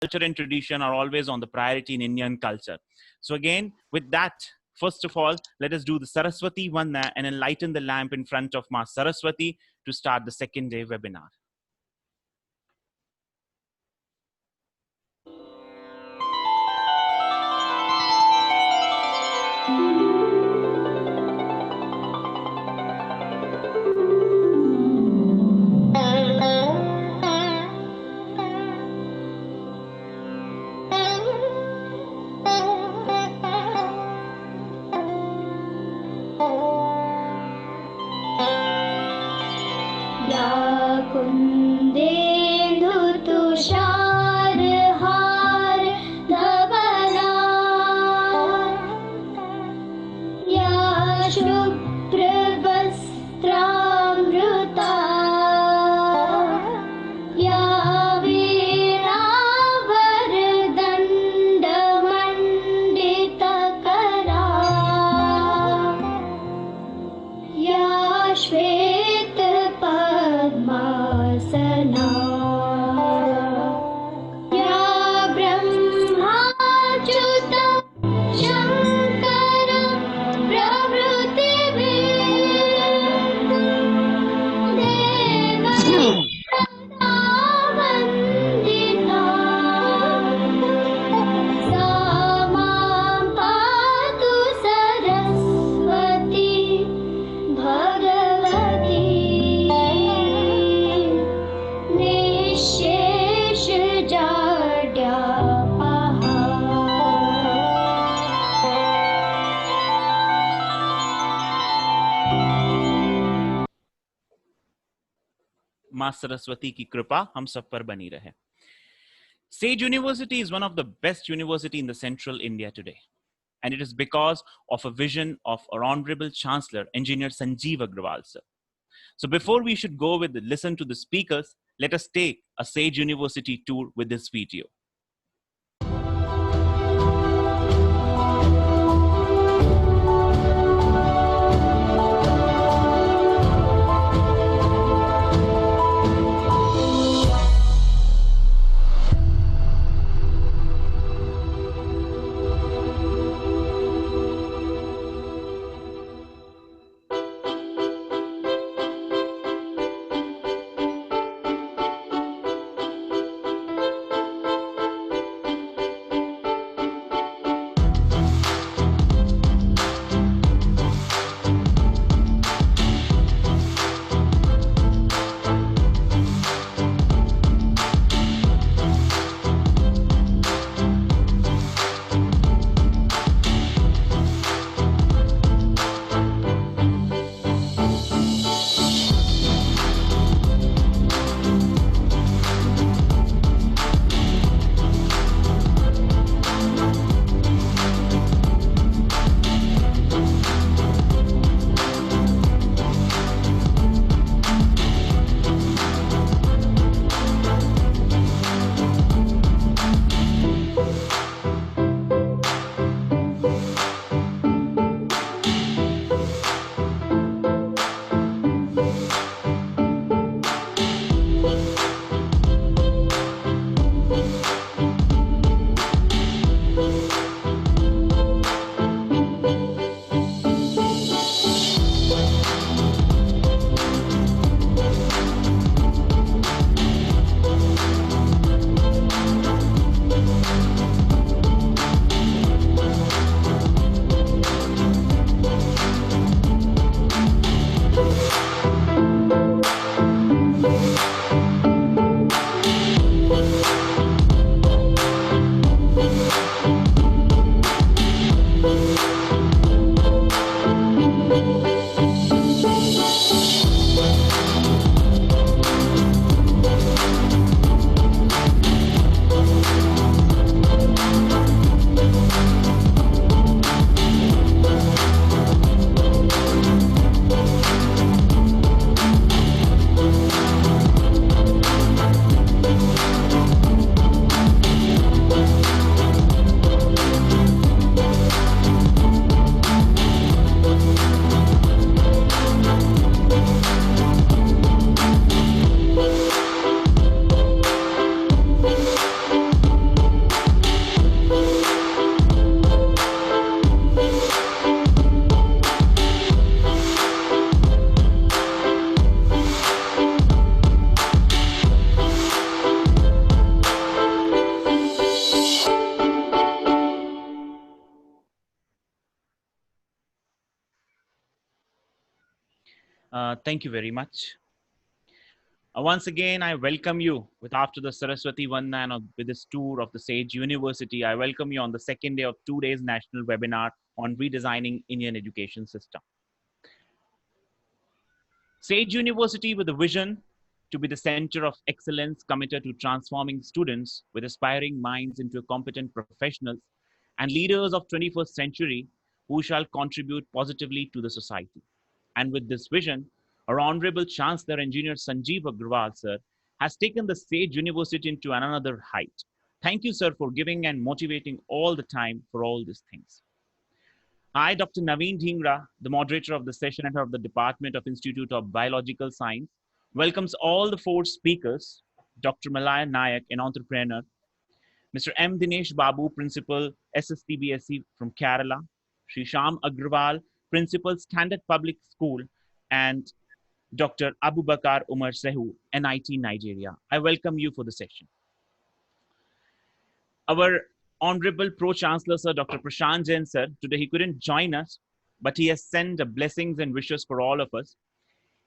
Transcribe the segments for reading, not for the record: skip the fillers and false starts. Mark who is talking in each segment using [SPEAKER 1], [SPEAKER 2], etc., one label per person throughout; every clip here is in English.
[SPEAKER 1] culture and tradition are always on the priority in Indian culture. So again, with that, first of all, let us do the Saraswati Vanda and enlighten the lamp in front of Ma Saraswati to start the second day webinar. मां सरस्वती की कृपा हम सब पर बनी रहे. Sage University is one of the best universities in the central India today. And it is because of a vision of our Honorable Chancellor, Engineer Sanjeev Agrawal, sir. So before we should go with listen to the speakers, let us take a Sage University tour with this video. Thank you very much. Once again, I welcome you with after the Saraswati Vandan with this tour of the Sage University. I welcome you on the second day of 2 days national webinar on redesigning Indian education system. Sage University with a vision to be the center of excellence committed to transforming students with aspiring minds into competent professionals and leaders of 21st century who shall contribute positively to the society. And with this vision, our Honorable Chancellor Engineer Sanjeev Agrawal, sir, has taken the Sage University into another height. Thank you, sir, for giving and motivating all the time for all these things. I, Dr. Naveen Dhingra, the moderator of the session and head of the Department of Institute of Biological Science, welcomes all the four speakers, Dr. Malaya Nayak, an entrepreneur, Mr. M. Dinesh Babu, Principal, SSTBSC from Kerala, Sri Sham Agrawal, Principal, Standard Public School, and Dr. Abu Bakar Umar Sehu, NIT Nigeria. I welcome you for the session. Our Honorable Pro-Chancellor, Sir Dr. Prashant Jain, sir, today he couldn't join us, but he has sent the blessings and wishes for all of us.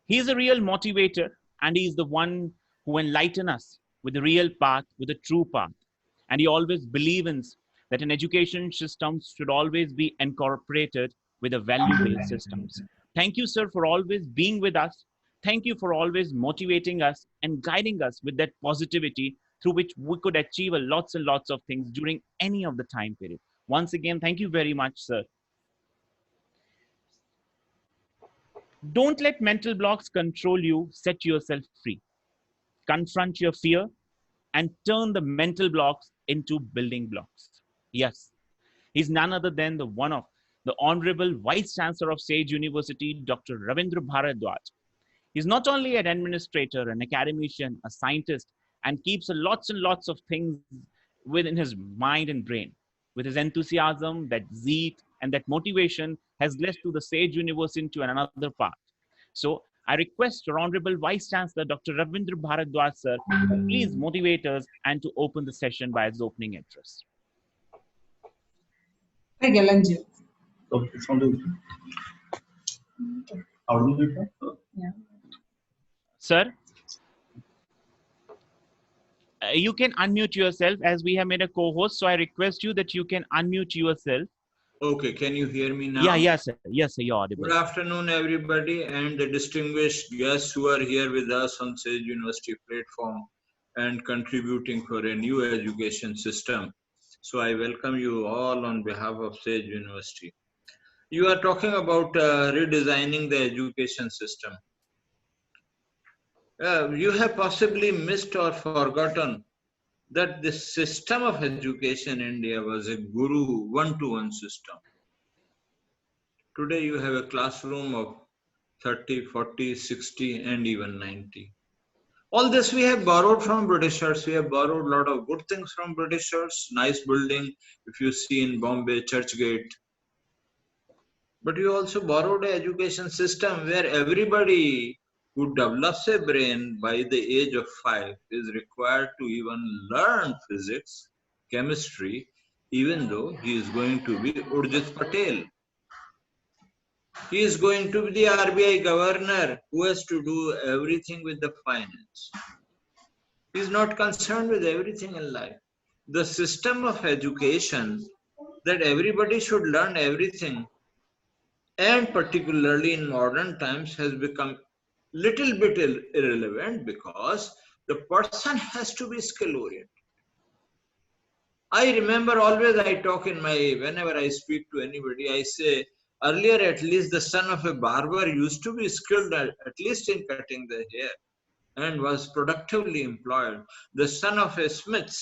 [SPEAKER 1] He is a real motivator, and he is the one who enlightens us with the real path, with the true path. And he always believes that an education system should always be incorporated with the value-based systems. Thank you, sir, for always being with us. Thank you for always motivating us and guiding us with that positivity through which we could achieve lots and lots of things during any of the time period. Once again, thank you very much, sir. Don't let mental blocks control you. Set yourself free. Confront your fear and turn the mental blocks into building blocks. Yes, he's none other than the one of the Honorable Vice Chancellor of Sage University, Dr. Ravindra Bharadwaj. He's not only an administrator, an academician, a scientist, and keeps lots and lots of things within his mind and brain. With his enthusiasm, that zeal, and that motivation has led to the Sage University into another path. So I request your Honorable Vice Chancellor, Dr. Ravindra Bharadwaj, sir, to please motivate us and to open the session by his opening address.
[SPEAKER 2] Thank you, Lanju.
[SPEAKER 1] Sir, you can unmute yourself as we have made a co-host. So I request you that you can unmute yourself.
[SPEAKER 3] Okay, can you hear me now?
[SPEAKER 1] Yes, sir. Yes, sir, you're audible.
[SPEAKER 3] Good afternoon, everybody, and the distinguished guests who are here with us on Sage University platform and contributing for a new education system. So I welcome you all on behalf of Sage University. You are talking about redesigning the education system. You have possibly missed or forgotten that the system of education in India was a guru one-to-one system. Today you have a classroom of 30, 40, 60 and even 90. All this we have borrowed from Britishers. We have borrowed a lot of good things from Britishers. Nice building, if you see in Bombay, Churchgate. But you also borrowed an education system where everybody who develops a brain by the age of 5 is required to even learn physics, chemistry, even though he is going to be Urjit Patel. He is going to be the RBI governor who has to do everything with the finance. He is not concerned with everything in life. The system of education that everybody should learn everything, and particularly in modern times, has become little bit irrelevant because the person has to be skill oriented. I remember always I talk whenever I speak to anybody, I say, earlier at least the son of a barber used to be skilled at least in cutting the hair and was productively employed. The son of a smith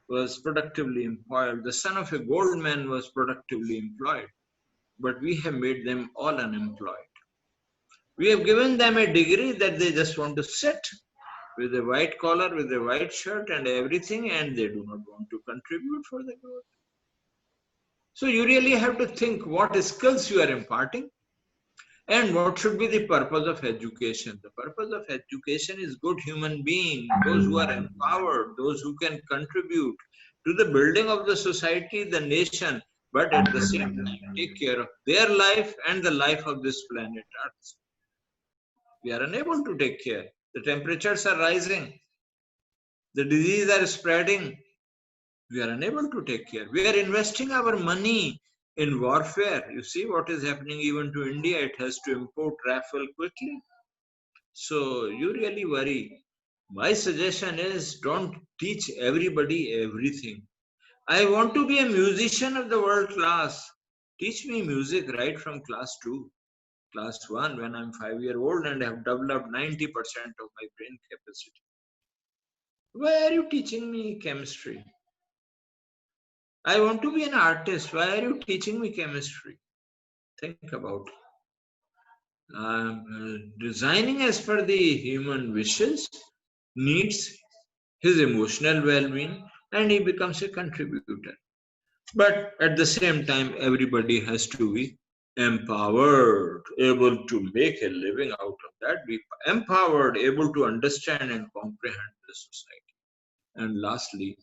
[SPEAKER 3] was productively employed. The son of a goldman was productively employed. But we have made them all unemployed. We have given them a degree that they just want to sit with a white collar, with a white shirt and everything, and they do not want to contribute for the growth. So you really have to think what skills you are imparting and what should be the purpose of education. The purpose of education is good human beings, those who are empowered, those who can contribute to the building of the society, the nation, but at the same time take care of their life and the life of this planet Earth. We are unable to take care. The temperatures are rising. The diseases are spreading. We are unable to take care. We are investing our money in warfare. You see what is happening even to India. It has to import Rafale quickly. So you really worry. My suggestion is don't teach everybody everything. I want to be a musician of the world class. Teach me music right from class 2, class 1 when I'm 5 years old and have developed 90% of my brain capacity. Why are you teaching me chemistry? I want to be an artist. Why are you teaching me chemistry? Think about it. Designing as per the human wishes, needs, his emotional well-being, and he becomes a contributor. But at the same time, everybody has to be empowered, able to make a living out of that, be empowered, able to understand and comprehend the society. And lastly,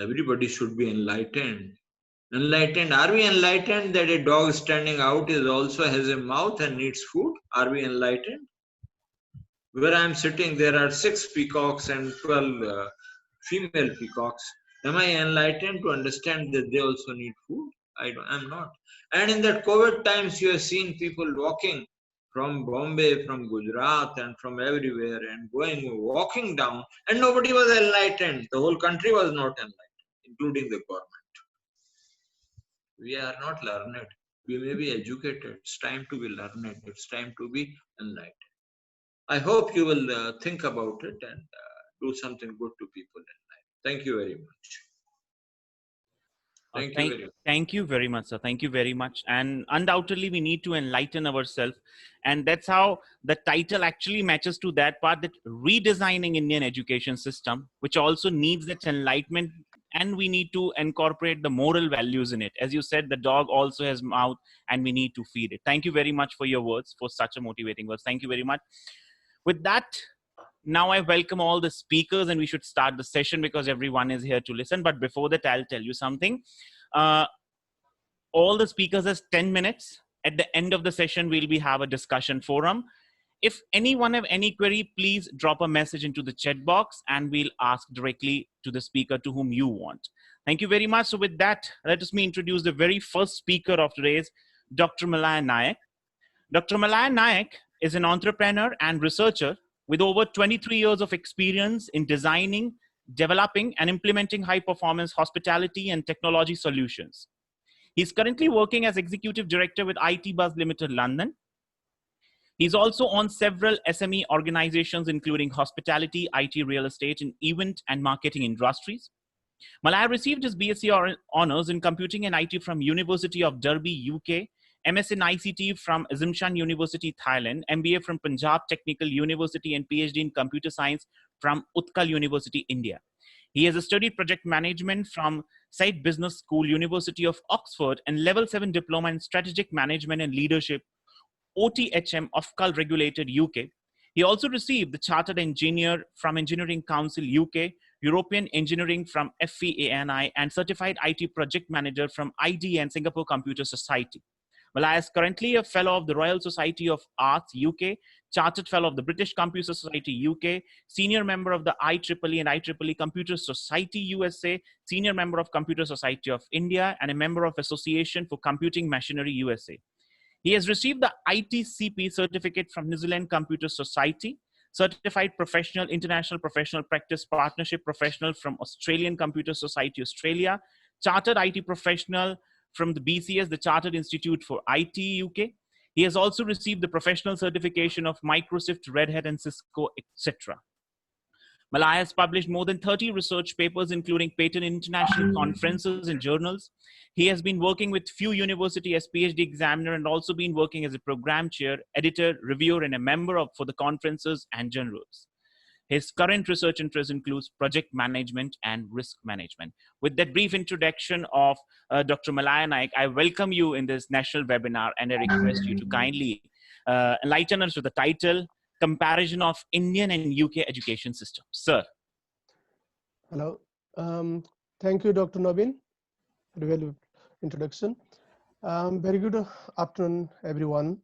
[SPEAKER 3] everybody should be enlightened. Enlightened. Are we enlightened that a dog standing out is also has a mouth and needs food? Are we enlightened? Where I am sitting, there are 6 peacocks and 12 female peacocks. Am I enlightened to understand that they also need food? I'm not. And in that COVID times, you have seen people walking from Bombay, from Gujarat, and from everywhere, and walking down, and nobody was enlightened. The whole country was not enlightened, including the government. We are not learned. We may be educated. It's time to be learned. It's time to be enlightened. I hope you will think about it and do something good to people in life. Thank you very much. Thank you very much.
[SPEAKER 1] Thank you very much, sir. Thank you very much. And undoubtedly, we need to enlighten ourselves. And that's how the title actually matches to that part, that redesigning Indian education system, which also needs that enlightenment. And we need to incorporate the moral values in it. As you said, the dog also has mouth and we need to feed it. Thank you very much for your words, for such a motivating words. Thank you very much. With that, now I welcome all the speakers and we should start the session because everyone is here to listen. But before that, I'll tell you something. Uh, all the speakers has 10 minutes. At the end of the session, we'll be have a discussion forum. If anyone have any query, please drop a message into the chat box and we'll ask directly to the speaker to whom you want. Thank you very much. So with that, let us introduce the very first speaker of today's Dr. Malaya Nayak. Dr. Malaya Nayak is an entrepreneur and researcher with over 23 years of experience in designing, developing, and implementing high-performance hospitality and technology solutions. He's currently working as executive director with IT Buzz Limited, London. He's also on several SME organizations, including hospitality, IT, real estate, and event and marketing industries. Malaya received his BSc honors in computing and IT from University of Derby, UK, MS in ICT from Azimshan University, Thailand, MBA from Punjab Technical University, and PhD in computer science from Utkal University, India. He has studied project management from Said Business School, University of Oxford, and Level 7 Diploma in Strategic Management and Leadership, OTHM of Utkal Regulated, UK. He also received the Chartered Engineer from Engineering Council, UK, European Engineering from FEANI, and Certified IT Project Manager from ID and Singapore Computer Society. Malaya is currently a Fellow of the Royal Society of Arts, UK, Chartered Fellow of the British Computer Society, UK, Senior Member of the IEEE and IEEE Computer Society, USA, Senior Member of Computer Society of India, and a member of Association for Computing Machinery, USA. He has received the ITCP certificate from New Zealand Computer Society, Certified Professional, International Professional Practice Partnership Professional from Australian Computer Society, Australia, Chartered IT Professional from the BCS, the Chartered Institute for IT, UK. He has also received the professional certification of Microsoft, Red Hat, and Cisco, etc. Malaya has published more than 30 research papers, including patent international conferences and journals. He has been working with few university as PhD examiner and also been working as a program chair, editor, reviewer, and a member for the conferences and journals. His current research interest includes project management and risk management. With that brief introduction of Dr. Malaya Nayak, I welcome you in this national webinar and I request you to kindly enlighten us with the title, Comparison of Indian and UK Education System. Sir.
[SPEAKER 2] Hello. Thank you, Dr. Nobin, for the valuable introduction. Very good afternoon, everyone.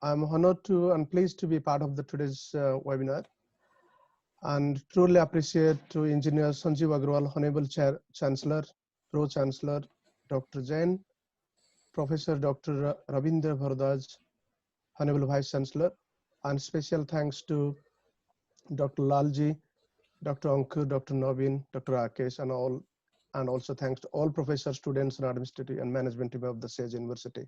[SPEAKER 2] I'm honored to and pleased to be part of today's webinar, and truly appreciate to Engineer Sanjeev Agrawal, Honorable Chancellor, Pro Chancellor Dr. Jain, Professor Dr. Ravindra Bharadwaj, Honorable Vice Chancellor, and special thanks to Dr. Lalji, Dr. Ankur, Dr. Naveen, Dr. Rakesh, and also thanks to all professors, students, and administrative and management team of the SAGE University.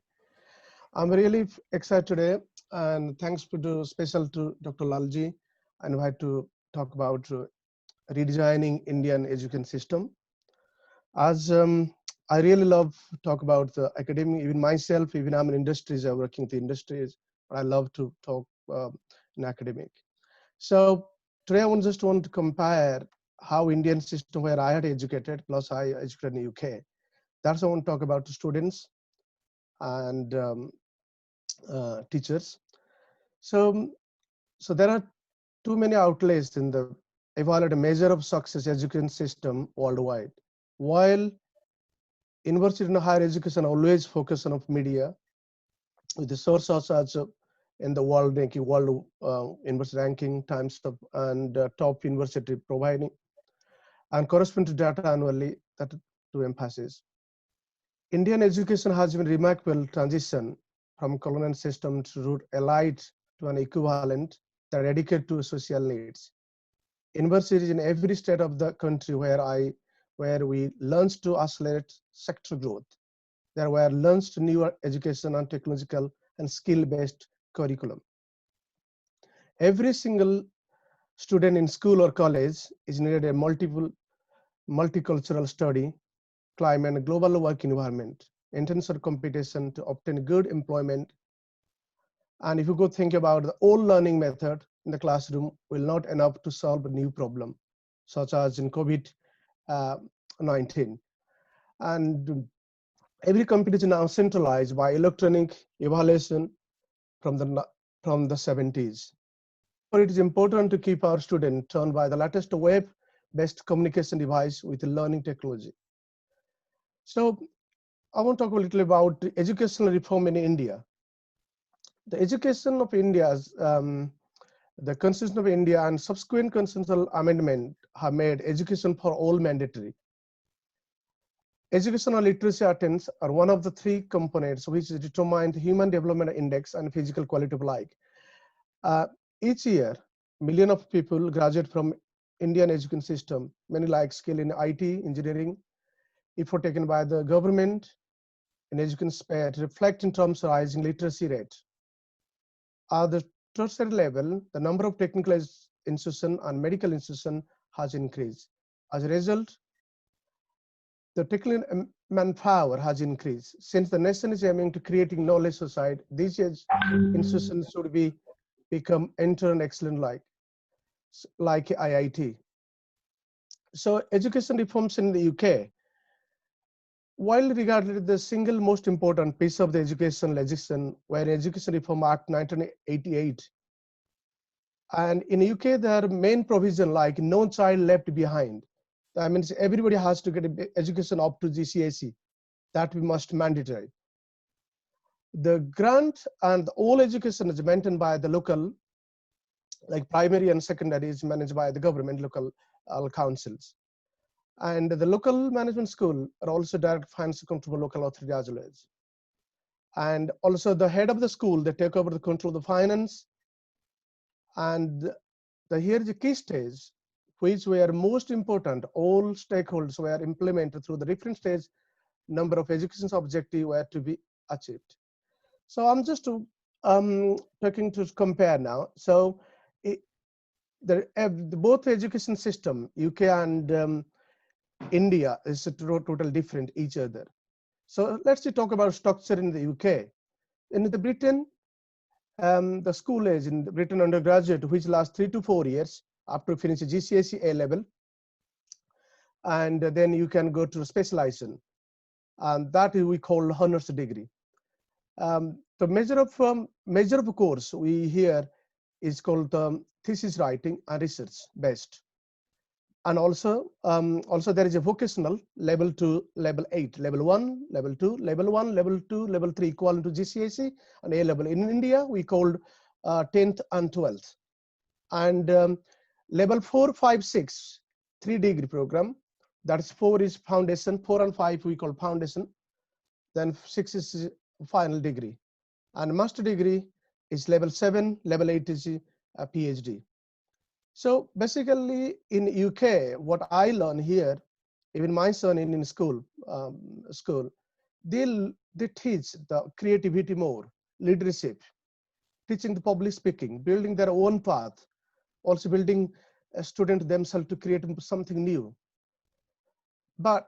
[SPEAKER 2] I'm really excited today, and thanks to special to Dr. Lalji. I invite to talk about redesigning Indian education system. As I really love talk about the academic, even myself, even I'm in industries, I'm working with the industries, but I love to talk in academic. So today I just want to compare how Indian system where I had educated plus I educated in UK. That's what I want to talk about to students and teachers. So there are too many outlets in the evaluate measure of success education system worldwide. While university and higher education always focus on media with the source also as in the world ranking, world university ranking, times of and top university providing and corresponding to data annually that to emphasis. Indian education has been remarkable transition from colonial system to root elite to an equivalent that are dedicated to social needs. Universities in every state of the country where we learns to accelerate sector growth. There were learns to new education and technological and skill-based curriculum. Every single student in school or college is needed a multicultural study, climate, and global work environment, intensive competition to obtain good employment. And if you go think about the old learning method in the classroom will not enough to solve a new problem, such as in COVID-19. And every competition now centralized by electronic evaluation from the 70s. Therefore, it is important to keep our students turned by the latest web-based communication device with learning technology. So I want to talk a little about educational reform in India. The education of India, the Constitution of India and subsequent constitutional amendment have made education for all mandatory. Educational literacy attempts are one of the three components which determine the Human Development Index and physical quality of life. Each year, millions of people graduate from Indian education system, many like skill in IT, engineering, effort taken by the government in education sphere to reflect in terms of rising literacy rate. At the tertiary level, the number of technical institutions and medical institutions has increased. As a result, the technical manpower has increased. Since the nation is aiming to creating knowledge society, these institutions should become enter and excellent like IIT. So education reforms in the UK, while regarded the single most important piece of the education legislation, where Education Reform Act 1988, and in UK there are main provision like no child left behind. That means everybody has to get education up to GCSE. That we must mandatory. The grant and all education is maintained by the local, like primary and secondary is managed by the government local councils. And the local management school are also direct finance come from local authority as well as. And also the head of the school, they take over the control of the finance. And here is the key stage, which were most important. All stakeholders were implemented through the different stage. Number of education objectives were to be achieved. So I'm just talking to compare now. So both education system, UK and India, is totally different each other. So let's talk about structure in the UK. In the Britain, the school age in Britain undergraduate, which lasts 3 to 4 years after finishing GCSE A level, and then you can go to specialization, and that we call honors degree. The measure of course we hear is called thesis writing and research based. And also there is a vocational level 2, level 8, level 1, level 2, level 1, level 2, level 3 equivalent to GCSE and A level. In India, we called 10th and 12th. And level 4, 5, 6, 3-degree program. That's 4 is foundation, 4 and 5 we call foundation. Then 6 is final degree. And master degree is level 7, level 8 is a PhD. So basically in UK, what I learn here, even my son in school, they teach the creativity more, leadership, teaching the public speaking, building their own path, also building a student themselves to create something new. But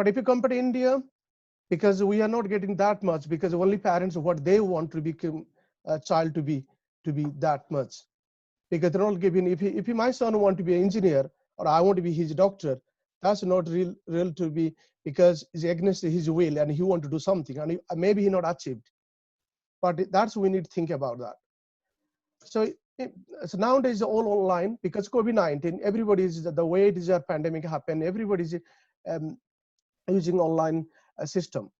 [SPEAKER 2] if you compare to India, because we are not getting that much, because only parents what they want to become a child to be that much, because they're not giving. If my son want to be an engineer or I want to be his doctor, that's not real to be, because it's against his will and he want to do something and maybe he not achieved. But that's we need to think about that. So nowadays all online, because COVID-19, everybody is the way it is a pandemic happened. Everybody is using online system.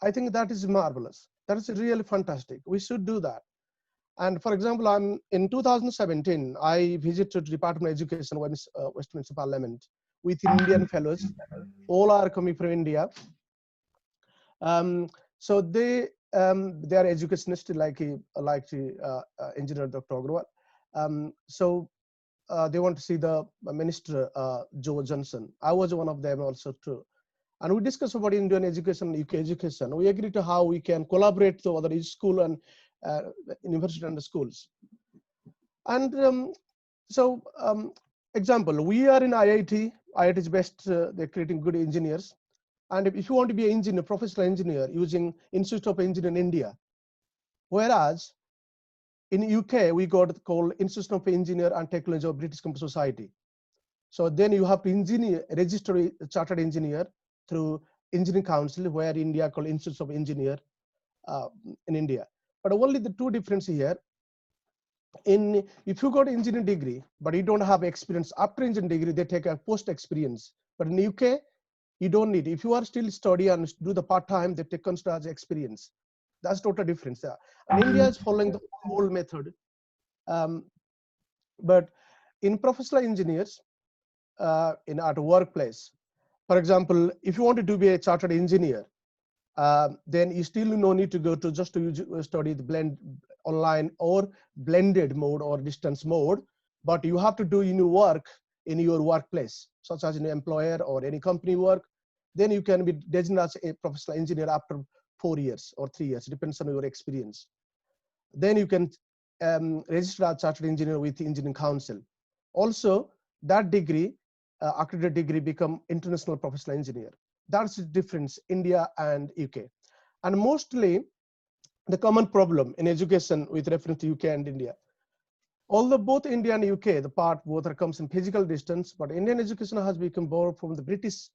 [SPEAKER 2] I think that is marvelous. That is really fantastic. We should do that. And for example, in 2017, I visited Department of Education, Westminster Parliament, with Indian fellows. All are coming from India. So they are educationists like engineer Dr. Agrawal. So they want to see the Minister Joe Johnson. I was one of them also too. And we discussed about Indian education, UK education. We agreed to how we can collaborate to other school and university and schools. And example, we are in IIT. IIT is best. They're creating good engineers. And if you want to be an engineer, professional engineer, using Institute of Engineering in India. Whereas in UK, we got called Institute of Engineer and Technology of British Computer Society. So then you have to register a chartered engineer through Engineering Council, where India called Institute of Engineer in India. But only the two difference here. If you got engineering degree, but you don't have experience after engineering degree, they take a post experience. But in UK, you don't need. If you are still study and do the part time, they take consider as experience. That's total difference. And India is following the old method. But in professional engineers, at a workplace, for example, if you want to be a chartered engineer, then you still no need to go to just to study the blend online or blended mode or distance mode, but you have to do your work in your workplace, such as an employer or any company work. Then you can be designated as a professional engineer after 4 years or 3 years, depends on your experience. Then you can register as chartered engineer with the Engineering Council. Also, that degree, accredited degree, become international professional engineer. That's the difference, India and UK. And mostly the common problem in education with reference to UK and India. Although both India and UK, the part both comes in physical distance, but Indian education has become borrowed from the British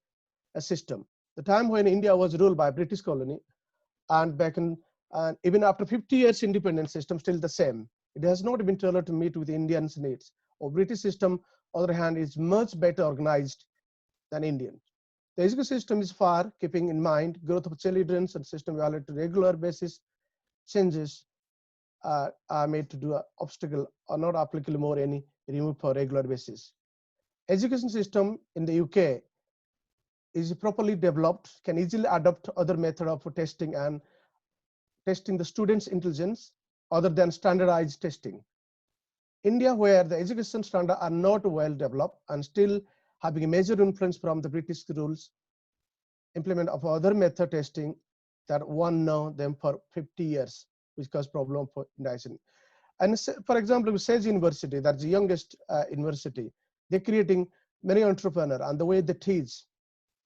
[SPEAKER 2] system. The time when India was ruled by British colony, and back in, and even after 50 years independent system, still the same. It has not been tailored to meet with Indians' needs. Or British system, on the other hand, is much better organized than Indian. The education system is far keeping in mind growth of children and system evaluated to regular basis. Changes are made to do obstacle are not applicable more any removed for regular basis. Education system in the UK is properly developed, can easily adopt other method of testing and testing the students' intelligence other than standardized testing. India, where the education standards are not well developed and still having a major influence from the British rules, implement of other method testing that one know them for 50 years, which cause problem for indicting. And for example, Sage University, that's the youngest university, they're creating many entrepreneurs, and the way they teach,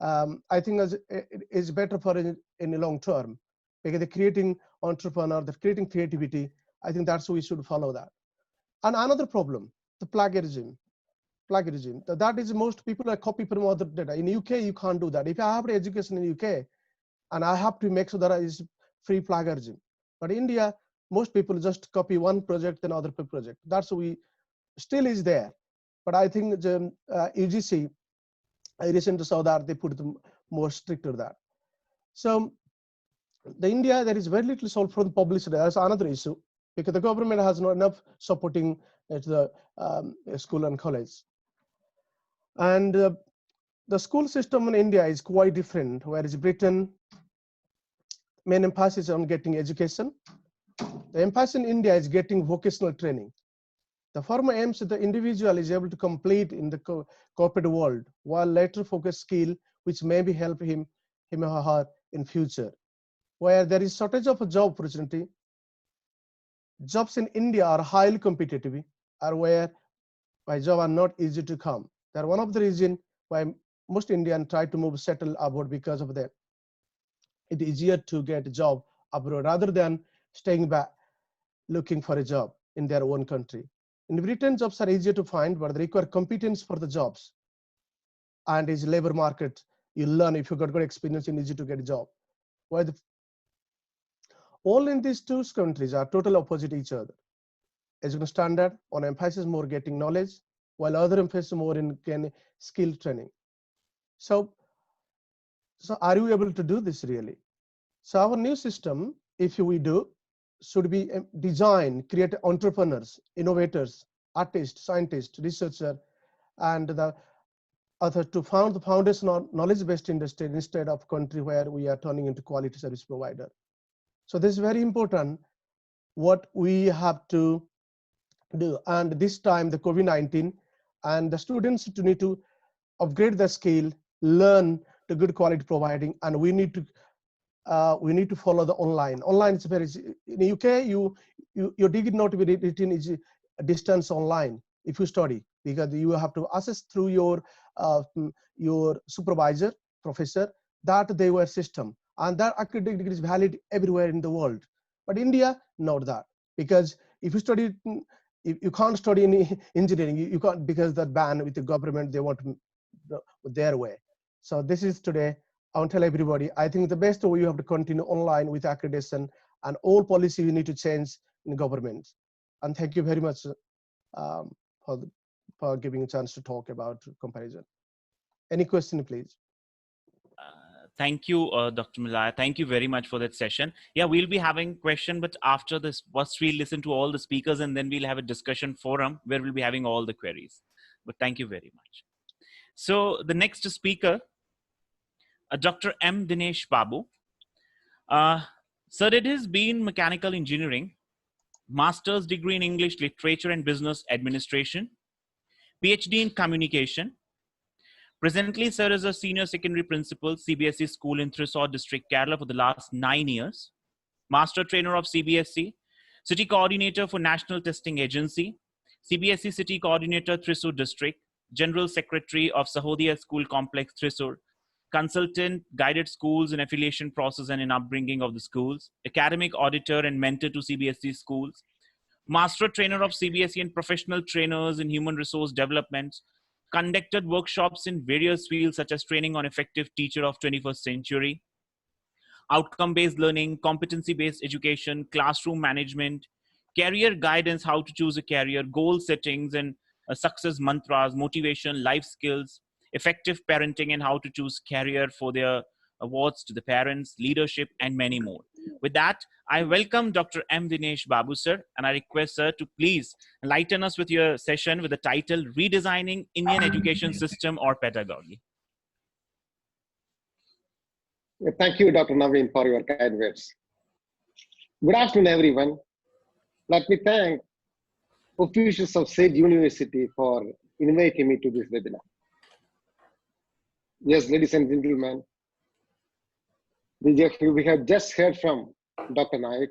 [SPEAKER 2] I think is better for in the long term, because they're creating entrepreneur, they're creating creativity. I think that's we should follow that. And another problem, the plagiarism. That is most people are copy from other data. In UK, you can't do that. If I have education in UK, and I have to make sure that is free plagiarism. But India, most people just copy one project and other project. That's we still is there. But I think the UGC I recently saw that they put them more stricter that. So the India, there is very little support from the publicity. That's another issue because the government has not enough supporting to the school and college. And the school system in India is quite different, whereas Britain, main emphasis on getting education. The emphasis in India is getting vocational training. The former aims that the individual is able to complete in the corporate world, while later focus skill which maybe help him or her in future. Where there is shortage of a job opportunity, jobs in India are highly competitive, or where by job are not easy to come. They are one of the reasons why most Indians try to move settle abroad because of that. It is easier to get a job abroad rather than staying back looking for a job in their own country. In Britain, jobs are easier to find, but they require competence for the jobs. And is labor market, you learn if you got good experience, it's easy to get a job. Why all in these two countries are totally opposite each other. Education standard on emphasis more getting knowledge, while other emphasis more in skill training. So are you able to do this really? So our new system, if we do, should be designed, create entrepreneurs, innovators, artists, scientists, researchers, and the other to found the foundation of knowledge-based industry instead of country where we are turning into quality service provider. So this is very important what we have to do. And this time the COVID-19 and the students need to upgrade their skill, learn the good quality providing, and we need to follow the online. Online is very, in the UK, your degree not to be written is a distance online if you study, because you have to assess through your supervisor, professor, that they were system, and that academic degree is valid everywhere in the world. But India, not that, because if you study, if you can't study in engineering, you can't, because that ban with the government, they want their way. So this is today. I want to tell everybody, I think the best way you have to continue online with accreditation, and all policy you need to change in government. And thank you very much for giving a chance to talk about comparison. Any question, please?
[SPEAKER 1] Thank you, Dr. Malaya. Thank you very much for that session. Yeah, we'll be having question, but after this, first we'll listen to all the speakers and then we'll have a discussion forum where we'll be having all the queries. But thank you very much. So the next speaker, Dr. M. Dinesh Babu. Sir, it has been mechanical engineering, master's degree in English literature and business administration, PhD in communication. Presently, sir is a senior secondary principal, CBSE school in Thrissur district, Kerala for the last 9 years. Master trainer of CBSE, city coordinator for National Testing Agency, CBSE city coordinator, Thrissur district, general secretary of Sahodaya School Complex, Thrissur, consultant, guided schools in affiliation process and in upbringing of the schools, academic auditor and mentor to CBSE schools, master trainer of CBSE and professional trainers in human resource development, conducted workshops in various fields such as training on effective teacher of 21st century, outcome-based learning, competency-based education, classroom management, career guidance, how to choose a career, goal settings and success mantras, motivation, life skills, effective parenting and how to choose career for their awards to the parents, leadership, and many more. With that, I welcome Dr. M. Dinesh Babu, sir, and I request sir to please enlighten us with your session with the title Redesigning Indian Education System or Pedagogy.
[SPEAKER 4] Thank you, Dr. Naveen, for your kind words. Good afternoon, everyone. Let me thank officials of Sage University for inviting me to this webinar. Yes, ladies and gentlemen, we have just heard from Dr. Naik,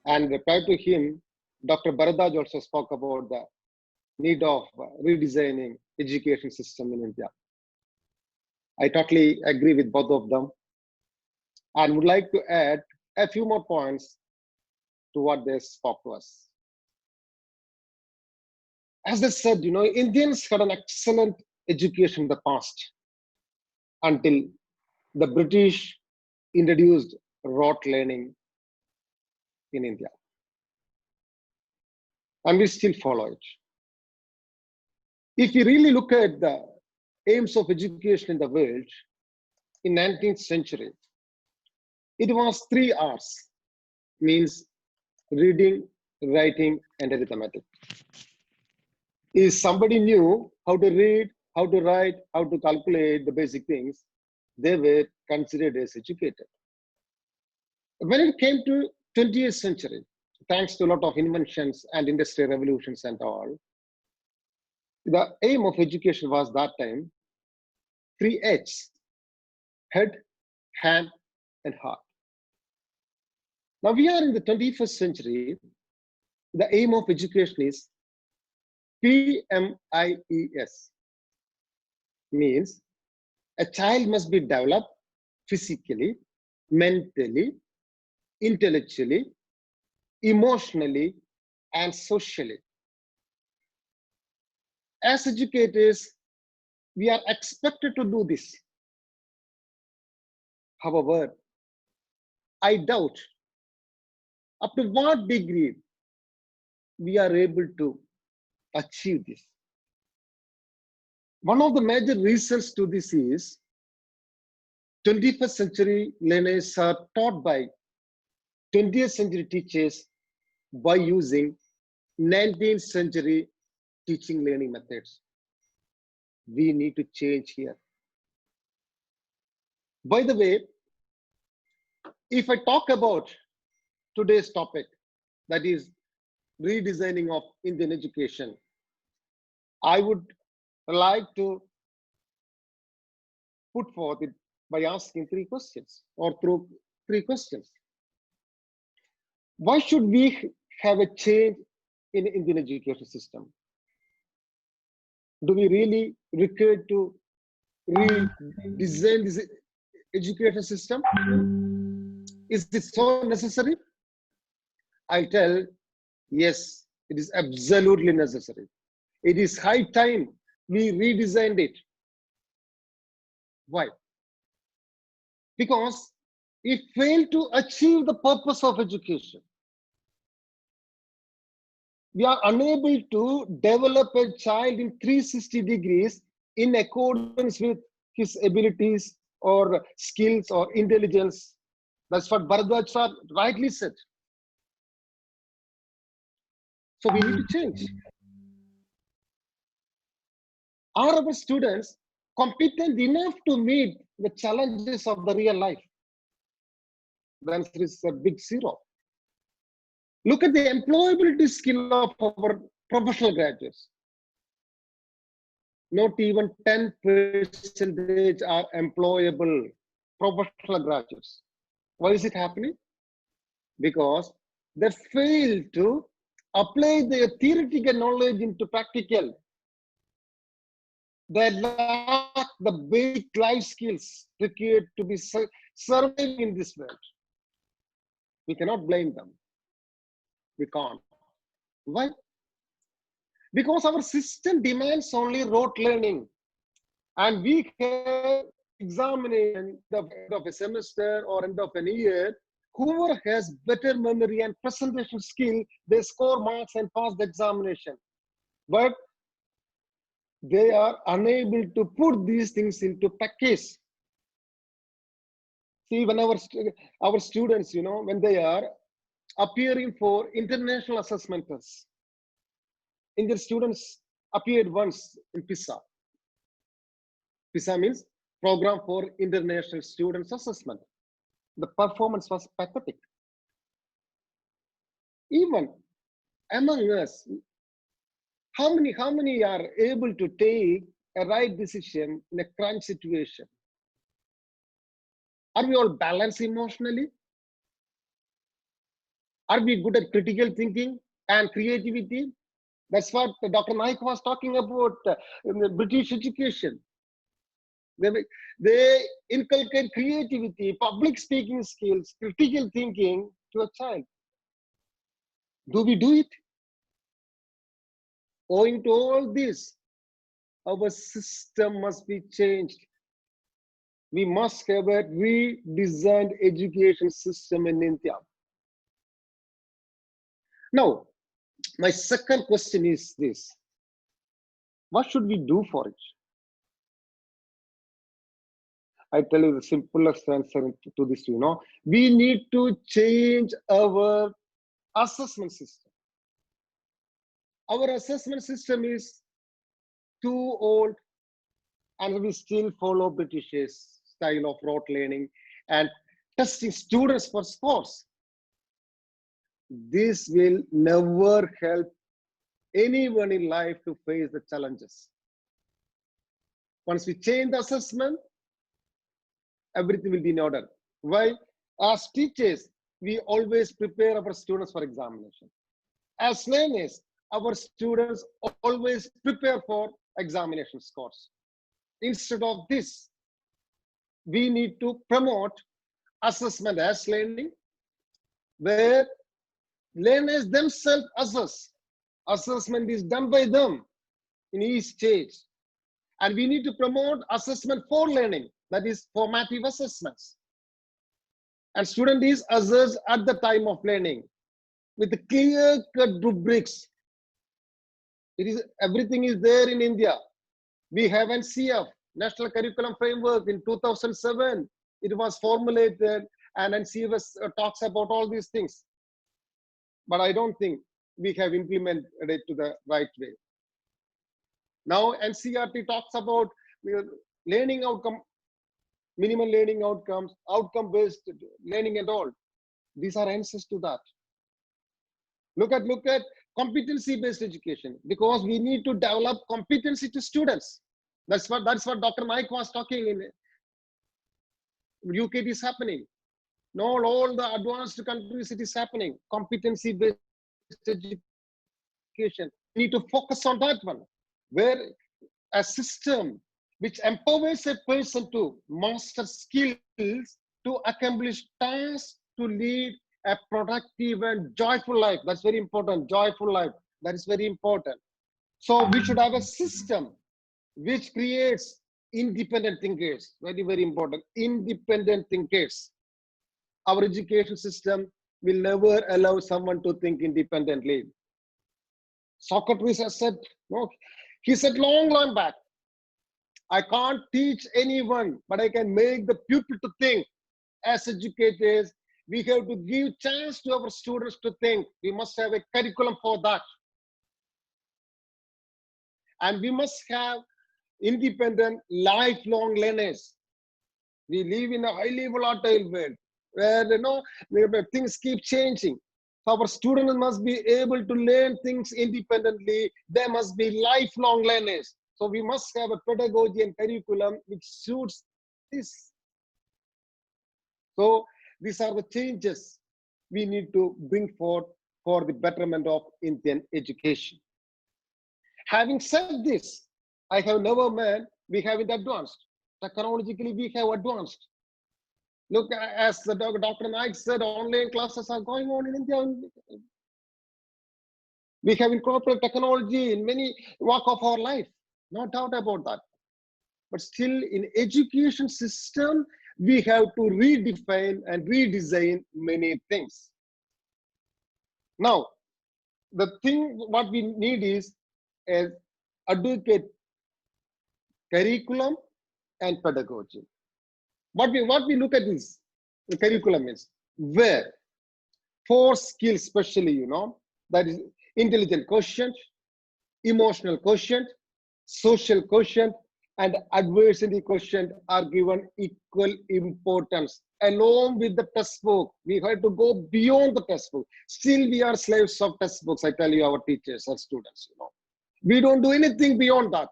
[SPEAKER 4] and prior to him, Dr. Bharadwaj also spoke about the need of redesigning education system in India. I totally agree with both of them and would like to add a few more points to what they spoke to us. As they said, Indians had an excellent education in the past until the British introduced rote learning in India. And we still follow it. If you really look at the aims of education in the world in 19th century, it was 3 R's, means reading, writing, and arithmetic. If somebody knew how to read, how to write, how to calculate the basic things, they were considered as educated. When it came to 20th century, thanks to a lot of inventions and industrial revolutions and all, the aim of education was that time 3 H's: head, hand, and heart. Now we are in the 21st century. The aim of education is PMIES, means a child must be developed physically, mentally, intellectually, emotionally, and socially. As educators, we are expected to do this. However, I doubt up to what degree we are able to achieve this. One of the major reasons to this is 21st century learners are taught by 20th century teachers by using 19th century teaching learning methods. We need to change here. By the way, if I talk about today's topic, that is redesigning of Indian education, I would like to put forth it by asking 3 questions or through 3 questions. Why should we have a change in Indian education system? Do we really require to redesign this education system? Is it so necessary? I tell, yes, it is absolutely necessary. It is high time we redesigned it. Why? Because it failed to achieve the purpose of education. We are unable to develop a child in 360 degrees in accordance with his abilities or skills or intelligence. That's what Bharadwaj sir rightly said. So we need to change. Are our students competent enough to meet the challenges of the real life? The answer is a big zero. Look at the employability skill of our professional graduates. Not even 10% are employable professional graduates. Why is it happening? Because they fail to apply their theoretical knowledge into practical. They lack the basic life skills required to be surviving in this world. We cannot blame them. We can't. Why? Because our system demands only rote learning, and we have examination at the end of a semester or end of an year. Whoever has better memory and presentation skill, they score marks and pass the examination. But they are unable to put these things into practice. See, when our students, when they are appearing for international assessment tests, Indian students appeared once in PISA. PISA means Program for International Students Assessment. The performance was pathetic. Even among us, how many are able to take a right decision in a crunch situation? Are we all balanced emotionally? Are we good at critical thinking and creativity? That's what Dr. Naik was talking about in the British education. They inculcate creativity, public speaking skills, critical thinking to a child. Do we do it? Owing to all this, our system must be changed. We must have a redesigned education system in India. Now, my second question is this: what should we do for it? I tell you the simplest answer to this, we need to change our assessment system. Our assessment system is too old, and we still follow British's style of rote learning and testing students for scores. This will never help anyone in life to face the challenges. Once we change the assessment, everything will be in order. Why? As teachers, we always prepare our students for examination. As learners, our students always prepare for examination scores. Instead of this, we need to promote assessment as learning, where learners themselves assess. Assessment is done by them in each stage. And we need to promote assessment for learning, that is formative assessments. And student is assessed at the time of learning with the clear-cut rubrics. Everything is there in India. We have NCF, National Curriculum Framework, in 2007. It was formulated, and NCF talks about all these things. But I don't think we have implemented it to the right way. Now NCERT talks about learning outcome, minimum learning outcomes, outcome-based learning and all. These are answers to that. Look at competency-based education, because we need to develop competency to students. That's what Dr. Mike was talking in UK. It is happening. Now all the advanced countries it is happening. Competency-based education. We need to focus on that one, where a system which empowers a person to master skills, to accomplish tasks, to lead a productive and joyful life. That's very important. Joyful life. That is very important. So we should have a system which creates independent thinkers. Very, very important. Independent thinkers. Our education system will never allow someone to think independently. Socrates has said, no, he said long back, I can't teach anyone, but I can make the pupil to think. As educators, we have to give chance to our students to think. We must have a curriculum for that. And we must have independent, lifelong learners. We live in a highly volatile world where things keep changing. So our students must be able to learn things independently. They must be lifelong learners. So we must have a pedagogy and curriculum which suits this. So these are the changes we need to bring forth for the betterment of Indian education. Having said this, I have never met we haven't advanced. Technologically, we have advanced. Look, as the Dr. Naik said, online classes are going on in India. We have incorporated technology in many walk of our life. No doubt about that. But still, in education system, we have to redefine and redesign many things. Now, the thing what we need is an adequate curriculum and pedagogy. What we look at is the curriculum is where 4 skills, especially, that is intelligent quotient, emotional quotient, social quotient, and adversity quotient are given equal importance. Along with the textbook, we have to go beyond the textbook. Still, we are slaves of textbooks. I tell you, our teachers or students, we don't do anything beyond that.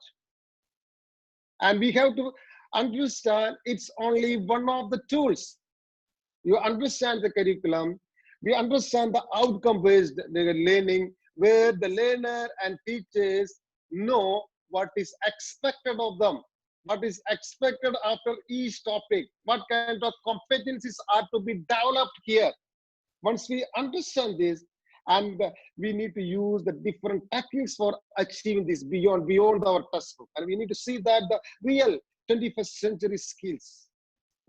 [SPEAKER 4] And we have to understand it's only one of the tools. You understand the curriculum, we understand the outcome-based learning, where the learner and teachers know what is expected of them, what is expected after each topic, what kind of competencies are to be developed here. Once we understand this, and we need to use the different techniques for achieving this beyond our textbook. And we need to see that the real 21st century skills.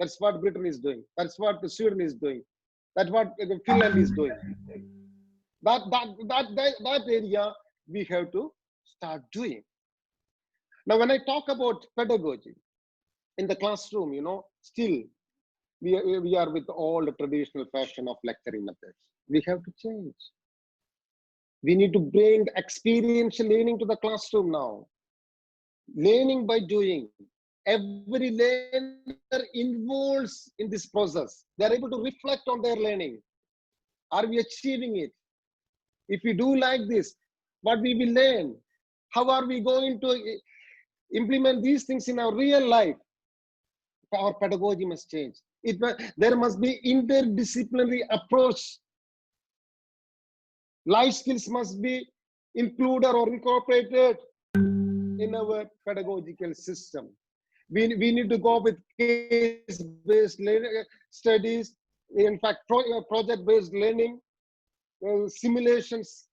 [SPEAKER 4] That's what Britain is doing. That's what Sweden is doing. That's what Finland is doing. That area we have to start doing. Now, when I talk about pedagogy in the classroom, still we are with all the traditional fashion of lecturing methods. We have to change. We need to bring experiential learning to the classroom now. Learning by doing. Every learner involves in this process. They are able to reflect on their learning. Are we achieving it? If we do like this, what we will learn? How are we going to implement these things in our real life? Our pedagogy must change. There must be interdisciplinary approach. Life skills must be included or incorporated in our pedagogical system. We need to go with case-based studies, in fact, project-based learning, simulations,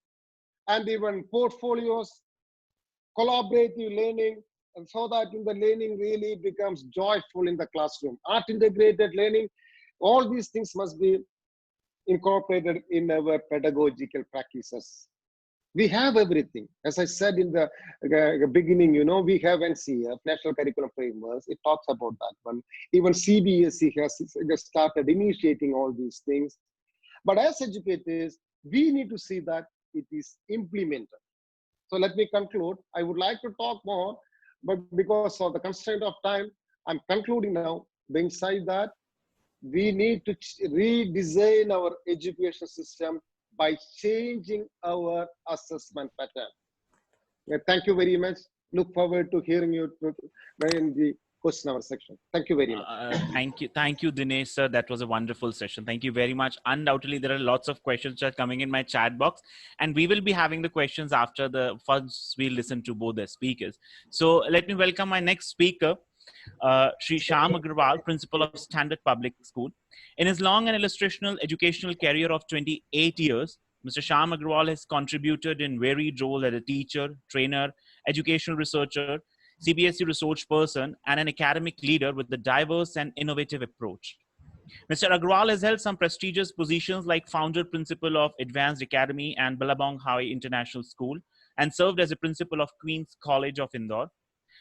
[SPEAKER 4] and even portfolios, collaborative learning, and so that the learning really becomes joyful in the classroom. Art-integrated learning, all these things must be incorporated in our pedagogical practices. We have everything. As I said in the beginning, we have NCF, National Curriculum Frameworks. It talks about that one. Even CBSE has started initiating all these things. But as educators, we need to see that it is implemented. So let me conclude. I would like to talk more, but because of the constraint of time, I'm concluding now. Inside that, we need to redesign our education system by changing our assessment pattern. Thank you very much. Look forward to hearing you in the question hour section. Thank you very much.
[SPEAKER 1] Thank you, Dinesh sir. That was a wonderful session. Thank you very much. Undoubtedly, there are lots of questions that are coming in my chat box, and we will be having the questions after once we listen to both the speakers. So let me welcome my next speaker, Sri Shyam Agarwal, Principal of Standard Public School. In his long and illustrational educational career of 28 years, Mr. Shyam Agarwal has contributed in varied roles as a teacher, trainer, educational researcher, CBSE resource person, and an academic leader with a diverse and innovative approach. Mr. Agarwal has held some prestigious positions like founder principal of Advanced Academy and Billabong High International School, and served as a principal of Queen's College of Indore,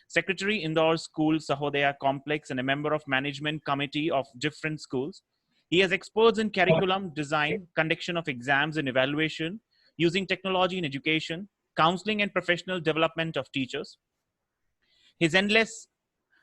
[SPEAKER 1] Secretary Indore School Sahodaya Complex, and a member of management committee of different schools. He has experts in curriculum design, conduction of exams and evaluation, using technology in education, counseling and professional development of teachers. His endless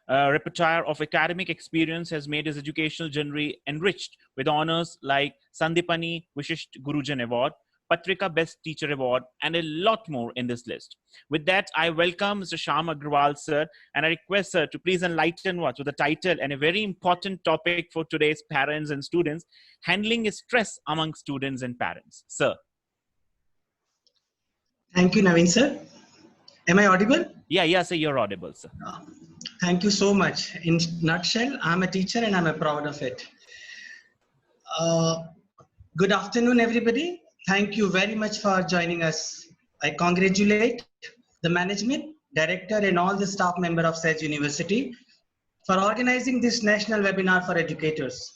[SPEAKER 1] repertoire of academic experience has made his educational journey enriched with honors like Sandipani Vishisht Gurujan Award, Patrika Best Teacher Award, and a lot more in this list. With that, I welcome Mr. Shyam Agarwal, sir, and I request sir to please enlighten us with the title and a very important topic for today's parents and students, handling stress among students and parents. Sir.
[SPEAKER 5] Thank you, Naveen, sir. Am I audible?
[SPEAKER 1] Yeah, sir, you're audible, sir.
[SPEAKER 5] Thank you so much. In nutshell, I'm a teacher and I'm proud of it. Good afternoon, everybody. Thank you very much for joining us. I congratulate the management, director, and all the staff member of Sedge University for organizing this national webinar for educators.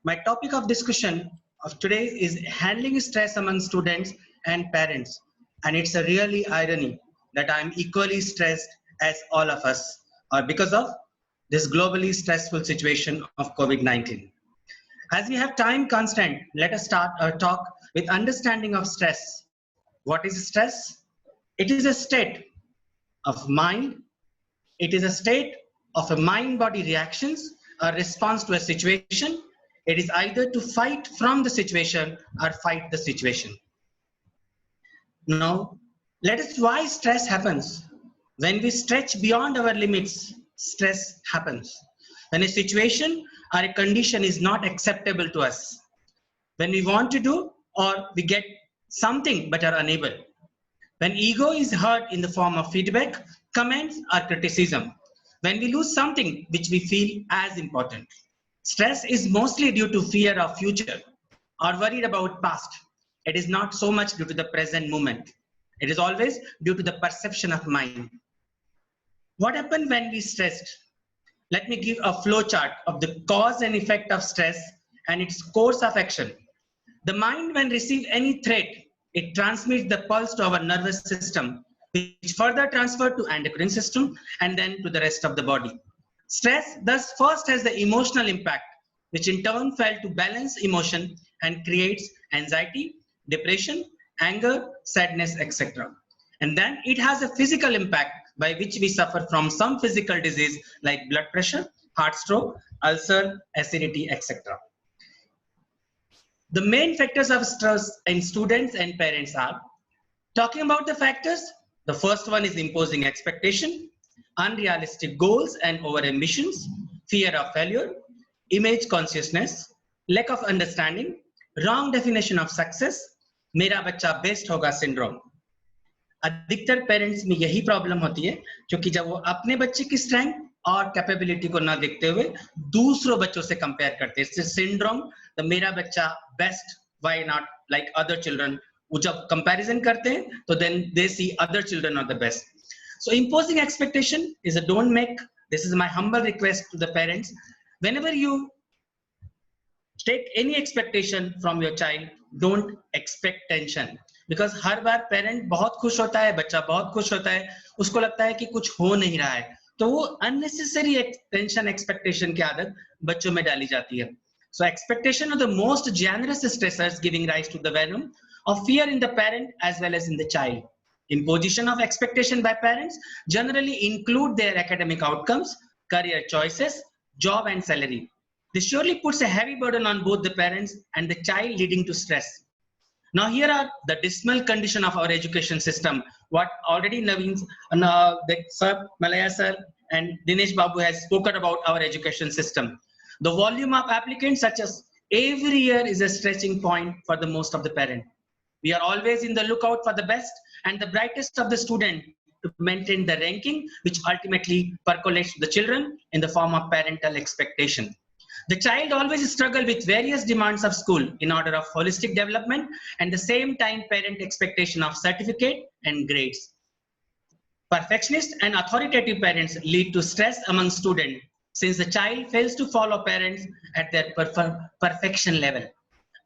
[SPEAKER 5] My topic of discussion of today is handling stress among students and parents. And it's a really irony that I'm equally stressed as all of us because of this globally stressful situation of COVID-19. As we have time constraint, let us start our talk with understanding of stress. What is stress? It is a state of mind. It is a state of a mind-body reactions, a response to a situation. It is either to fight from the situation or fight the situation. Now, let us why stress happens. When we stretch beyond our limits, stress happens. When a situation or a condition is not acceptable to us, when we want to do or we get something but are unable, when ego is hurt in the form of feedback, comments or criticism, when we lose something which we feel as important. Stress is mostly due to fear of future or worried about past. It is not so much due to the present moment. It is always due to the perception of mind. What happens when we stressed? Let me give a flow chart of the cause and effect of stress and its course of action. The mind, when receives any threat, it transmits the pulse to our nervous system, which further transferred to endocrine system and then to the rest of the body. Stress thus first has the emotional impact, which in turn fails to balance emotion and creates anxiety, depression, anger, sadness, etc. And then it has a physical impact by which we suffer from some physical disease like blood pressure, heart stroke, ulcer, acidity, etc. The main factors of stress in students and parents are, talking about the factors, the first one is imposing expectation, unrealistic goals and over ambitions, fear of failure, image consciousness, lack of understanding, wrong definition of success, मेरा बच्चा best होगा syndrome. अधिकतर parents में यही problem होती है क्योंकि जब वो अपने बच्चे की स्ट्रेंथ और कैपेबिलिटी को ना देखते हुए दूसरों बच्चों से कंपेयर करते हैं. सिंड्रोम, तो मेरा बच्चा best, why not like other children. वो जब कंपैरिजन करते हैं तो then they see other children are the best. So imposing expectation is a don't make. This is my humble request to the parents. Whenever you take any expectation from your child, don't expect tension. Because her bar parent बहुत खुश होता है, बच्चा बहुत खुश होता है, उसको लगता है कि कुछ हो नहीं रहा है, तो वो unnecessary टेंशन एक्सपेक्टेशन की आदत बच्चों में डाली जाती है. So expectation are the most generous stressors giving rise to the venom of fear in the parent as well as in the child. Imposition of expectation by parents generally include their academic outcomes, career choices, job and salary. This surely puts a heavy burden on both the parents and the child, leading to stress. Now here are the dismal condition of our education system. What already Naveen, sir, Malaya sir and Dinesh Babu has spoken about our education system. The volume of applicants such as every year is a stretching point for the most of the parent. We are always in the lookout for the best and the brightest of the student to maintain the ranking, which ultimately percolates to the children in the form of parental expectation. The child always struggles with various demands of school in order of holistic development and the same time parent expectation of certificate and grades. Perfectionist and authoritative parents lead to stress among students since the child fails to follow parents at their perfection level.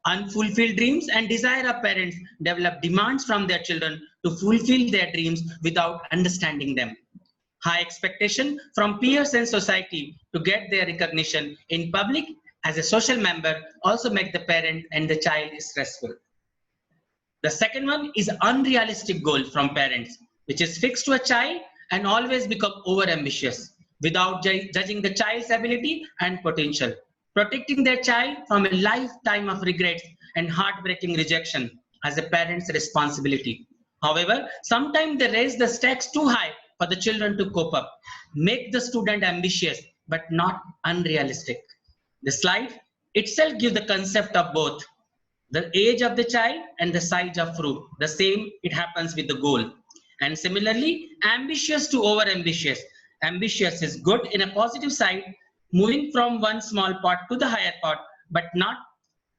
[SPEAKER 5] Unfulfilled dreams and desire of parents develop demands from their children to fulfill their dreams without understanding them. High expectation from peers and society to get their recognition in public as a social member also make the parent and the child stressful. The second one is unrealistic goal from parents, which is fixed to a child and always become over-ambitious without judging the child's ability and potential, protecting their child from a lifetime of regrets and heartbreaking rejection as a parent's responsibility. However, sometimes they raise the stakes too high for the children to cope up, make the student ambitious but not unrealistic. The slide itself gives the concept of both the age of the child and the size of fruit. The same, it happens with the goal. And similarly, ambitious to over-ambitious. Ambitious is good in a positive side, moving from one small pot to the higher pot, but not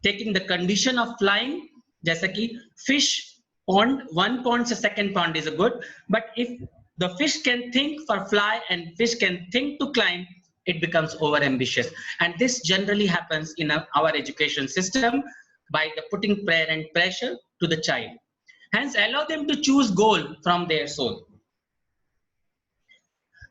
[SPEAKER 5] taking the condition of flying. Jaisa ki fish pond, one pond to second pond is a good, but if the fish can think for fly and fish can think to climb, it becomes over-ambitious. And this generally happens in our education system by the putting parent pressure to the child. Hence, allow them to choose goal from their soul.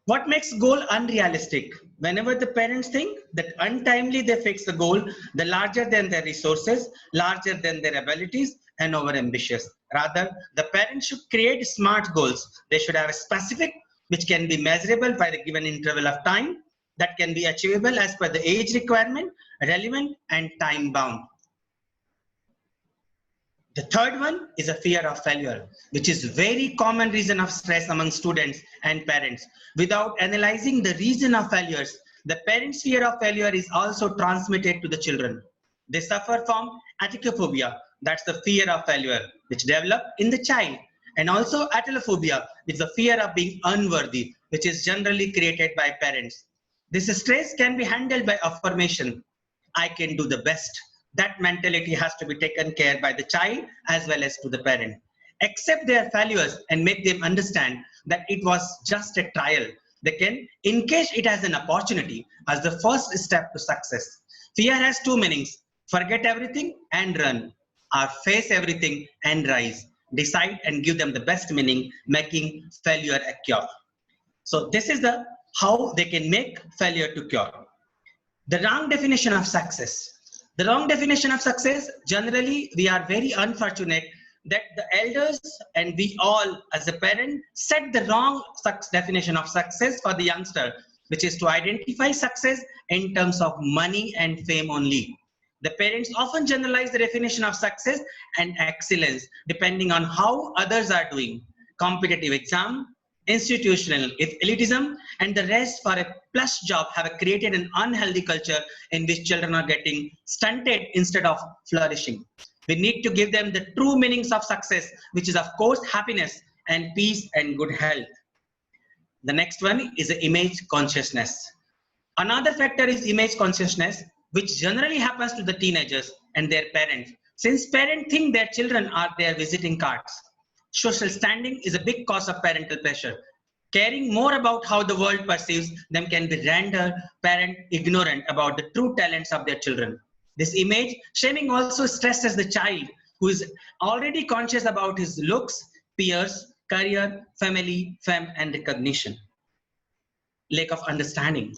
[SPEAKER 5] What makes goal unrealistic? Whenever the parents think that untimely they fix the goal, the larger than their resources, larger than their abilities, and over-ambitious. Rather, the parents should create smart goals. They should have a specific, which can be measurable by the given interval of time, that can be achievable as per the age requirement, relevant, and time bound. The third one is a fear of failure, which is very common reason of stress among students and parents. Without analyzing the reason of failures, the parents' fear of failure is also transmitted to the children. They suffer from atychophobia, that's the fear of failure, which develop in the child, and also atelophobia, which is the fear of being unworthy, which is generally created by parents. This stress can be handled by affirmation. I can do the best. That mentality has to be taken care by the child as well as to the parent. Accept their failures and make them understand that it was just a trial. They can engage it as an opportunity as the first step to success. Fear has two meanings: forget everything and run, or face everything and rise. Decide and give them the best meaning, making failure a cure. So this is the how they can make failure to cure. The wrong definition of success. The wrong definition of success, generally we are very unfortunate that the elders and we all as a parent set the wrong definition of success for the youngster, which is to identify success in terms of money and fame only. The parents often generalize the definition of success and excellence depending on how others are doing. Competitive exam, institutional elitism, and the rest for a plus job have created an unhealthy culture in which children are getting stunted instead of flourishing. We need to give them the true meanings of success, which is of course happiness and peace and good health. The next one is the image consciousness. Another factor is image consciousness, which generally happens to the teenagers and their parents. Since parents think their children are their visiting cards, social standing is a big cause of parental pressure. Caring more about how the world perceives them can be render parent ignorant about the true talents of their children. This image shaming also stresses the child who is already conscious about his looks, peers, career, family, fame, and recognition. Lack of understanding.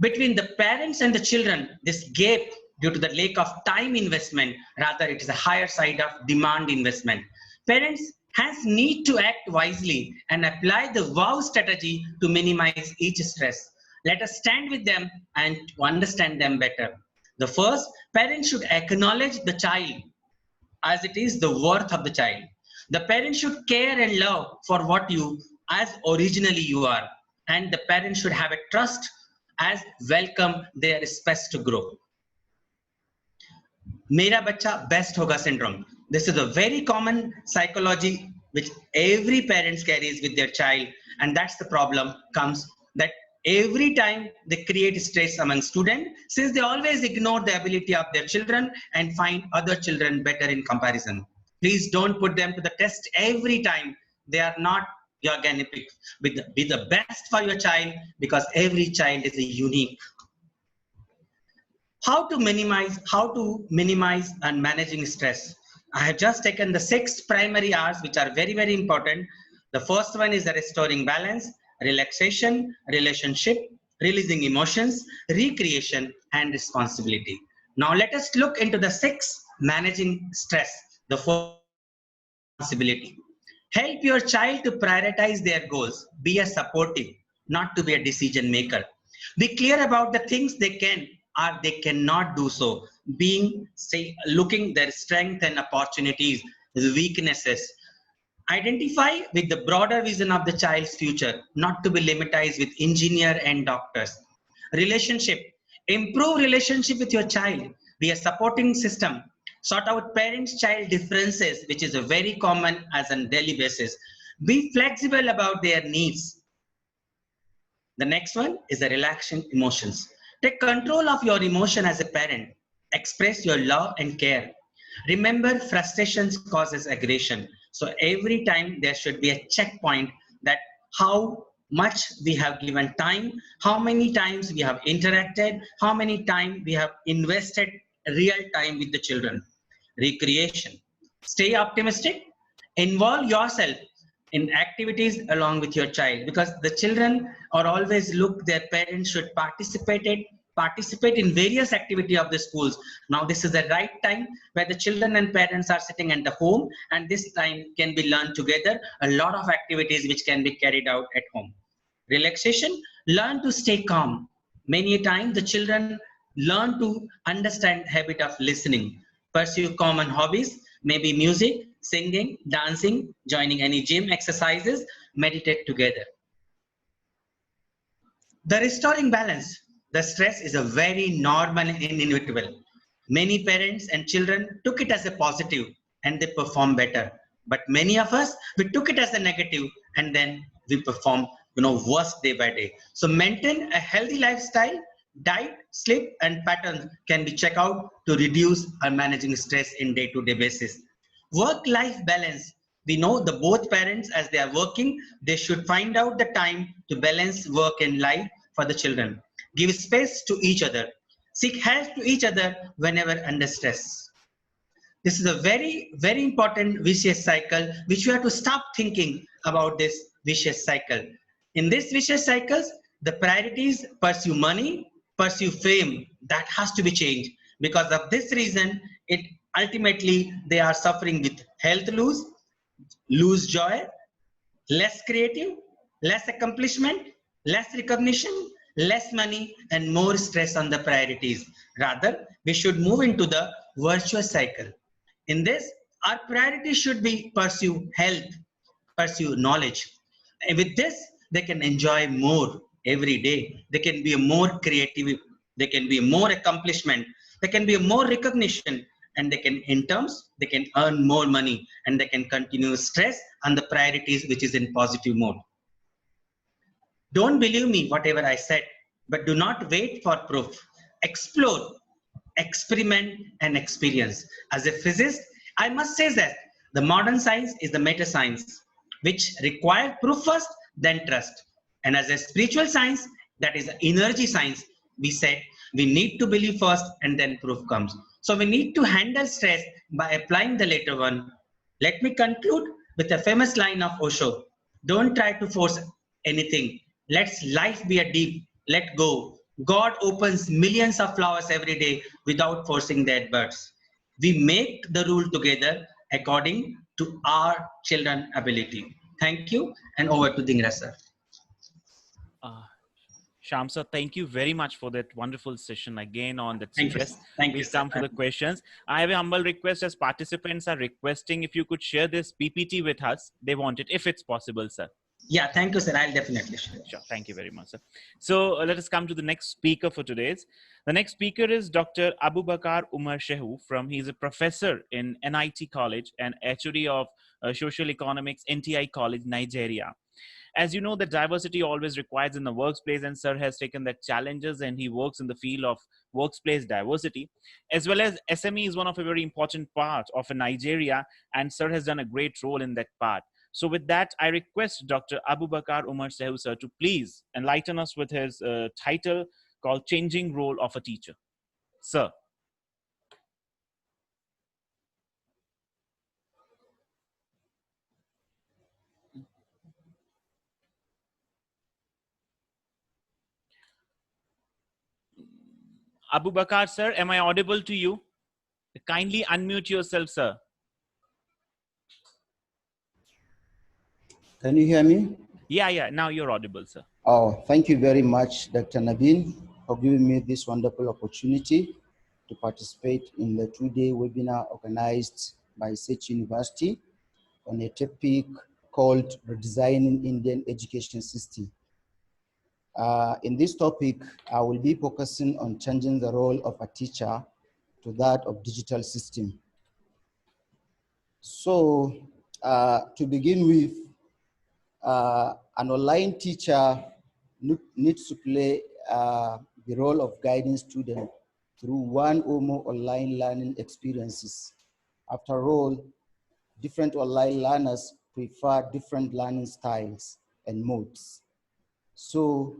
[SPEAKER 5] Between the parents and the children, this gap due to the lack of time investment, rather it is a higher side of demand investment. Parents hence need to act wisely and apply the wow strategy to minimize each stress. Let us stand with them and to understand them better. The first, parents should acknowledge the child as it is the worth of the child. The parent should care and love for what you as originally you are. And the parent should have a trust as welcome their space to grow. Mera bacha best hoga syndrome. This is a very common psychology which every parent carries with their child, and that's the problem comes that every time they create stress among students since they always ignore the ability of their children and find other children better in comparison. Please don't put them to the test every time. They are not you're going to pick be the best for your child because every child is a unique. How to minimize and managing stress. I have just taken the 6 primary R's which are very, very important. The first one is the restoring balance, relaxation, relationship, releasing emotions, recreation, and responsibility. Now let us look into the 6 managing stress. The first responsibility. Help your child to prioritize their goals. Be a supportive, not to be a decision maker. Be clear about the things they can or they cannot do so. Looking their strengths and opportunities, weaknesses. Identify with the broader vision of the child's future, not to be limited with engineer and doctors. Relationship. Improve relationship with your child. Be a supporting system. Sort out parents-child differences, which is a very common as on daily basis. Be flexible about their needs. The next one is the relaxing emotions. Take control of your emotion as a parent. Express your love and care. Remember, frustrations causes aggression. So every time there should be a checkpoint that how much we have given time, how many times we have interacted, how many times we have invested real time with the children. Recreation. Stay optimistic. Involve yourself in activities along with your child because the children are always look their parents should participate in various activity of the schools. Now this is the right time where the children and parents are sitting at the home and this time can be learned together. A lot of activities which can be carried out at home. Relaxation. Learn to stay calm. Many times the children learn to understand habit of listening. Pursue common hobbies, maybe music, singing, dancing, joining any gym exercises, meditate together. The restoring balance. The stress is a very normal and inevitable. Many parents and children took it as a positive and they perform better. But many of us, we took it as a negative and then we perform worse day by day. So maintain a healthy lifestyle. Diet, sleep, and patterns can be checked out to reduce or managing stress in day-to-day basis. Work-life balance. We know the both parents as they are working, they should find out the time to balance work and life for the children. Give space to each other. Seek help to each other whenever under stress. This is a very, very important vicious cycle which we have to stop thinking about this vicious cycle. In this vicious cycles, the priorities pursue money, pursue fame. That has to be changed. Because of this reason, it ultimately they are suffering with health lose joy, less creative, less accomplishment, less recognition, less money, and more stress on the priorities. Rather, we should move into the virtuous cycle. In this, our priority should be pursue health, pursue knowledge. And with this, they can enjoy more every day. They can be more creative. They can be more accomplishment. They can be more recognition, and they can, in terms, they can earn more money, and they can continue stress on the priorities, which is in positive mode. Don't believe me, whatever I said, but do not wait for proof. Explore, experiment, and experience. As a physicist, I must say that the modern science is the meta science, which requires proof first, then trust. And as a spiritual science, that is energy science, we said we need to believe first and then proof comes. So we need to handle stress by applying the later one. Let me conclude with a famous line of Osho. Don't try to force anything. Let life be a deep, let go. God opens millions of flowers every day without forcing their birds. We make the rule together according to our children ability. Thank you, and over to Dingra sir.
[SPEAKER 1] Shamsa, thank you very much for that wonderful session again on that
[SPEAKER 5] Thank you.
[SPEAKER 1] stress.
[SPEAKER 5] Thank you,
[SPEAKER 1] We'll
[SPEAKER 5] sir.
[SPEAKER 1] come for the questions. I have a humble request as participants are requesting if you could share this PPT with us. They want it, if it's possible, sir.
[SPEAKER 5] Yeah, thank you, sir. I'll definitely share.
[SPEAKER 1] Sure. Thank you very much, sir. So let us come to the next speaker for today's. The next speaker is Dr. Abu Bakar Umar Shehu he's a professor in NIT College and HOD of Social Economics, NTI College, Nigeria. As you know, the diversity always requires in the workplace, and sir has taken that challenges and he works in the field of workplace diversity, as well as SME is one of a very important part of Nigeria, and sir has done a great role in that part. So with that, I request Dr. Abu Bakar Umar Sehu sir to please enlighten us with his title called Changing Role of a Teacher. Sir. Abu Bakar sir, am I audible to you? Kindly unmute yourself, sir.
[SPEAKER 6] Can you hear me?
[SPEAKER 1] Yeah, now you're audible, sir.
[SPEAKER 6] Oh, thank you very much, Dr. Naveen, for giving me this wonderful opportunity to participate in the two-day webinar organized by SET University on a topic called Redesigning Indian Education System. In this topic, I will be focusing on changing the role of a teacher to that of digital system. So, to begin with, an online teacher needs to play the role of guiding students through one or more online learning experiences. After all, different online learners prefer different learning styles and modes. So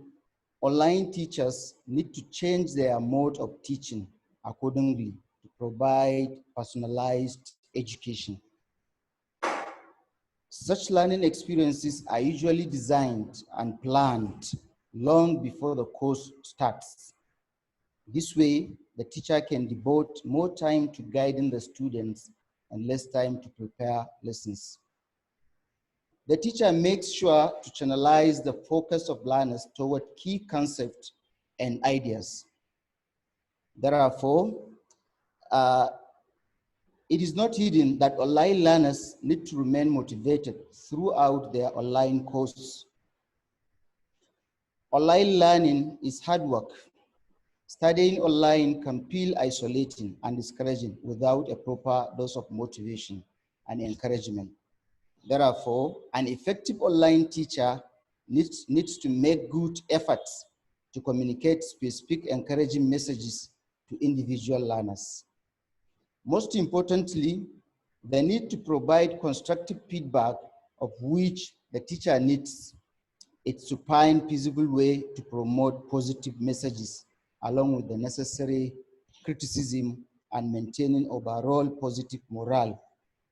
[SPEAKER 6] online teachers need to change their mode of teaching accordingly to provide personalized education. Such learning experiences are usually designed and planned long before the course starts. This way, the teacher can devote more time to guiding the students and less time to prepare lessons. The teacher makes sure to channelize the focus of learners toward key concepts and ideas. Therefore, it is not hidden that online learners need to remain motivated throughout their online courses. Online learning is hard work. Studying online can feel isolating and discouraging without a proper dose of motivation and encouragement. Therefore, an effective online teacher needs to make good efforts to communicate specific encouraging messages to individual learners. Most importantly, they need to provide constructive feedback of which the teacher needs. It's to find a feasible way to promote positive messages along with the necessary criticism and maintaining overall positive morale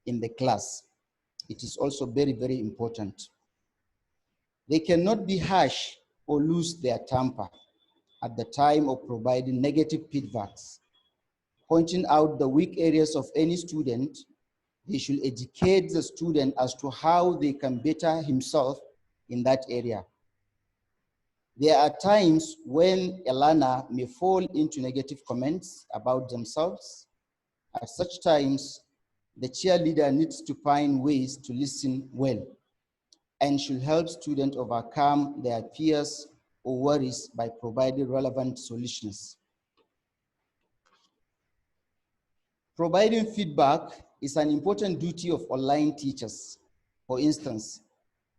[SPEAKER 6] in the class. It is also very, very important. They cannot be harsh or lose their temper at the time of providing negative feedbacks. Pointing out the weak areas of any student, they should educate the student as to how they can better himself in that area. There are times when a learner may fall into negative comments about themselves. At such times, the cheerleader needs to find ways to listen well and should help students overcome their fears or worries by providing relevant solutions. Providing feedback is an important duty of online teachers. For instance,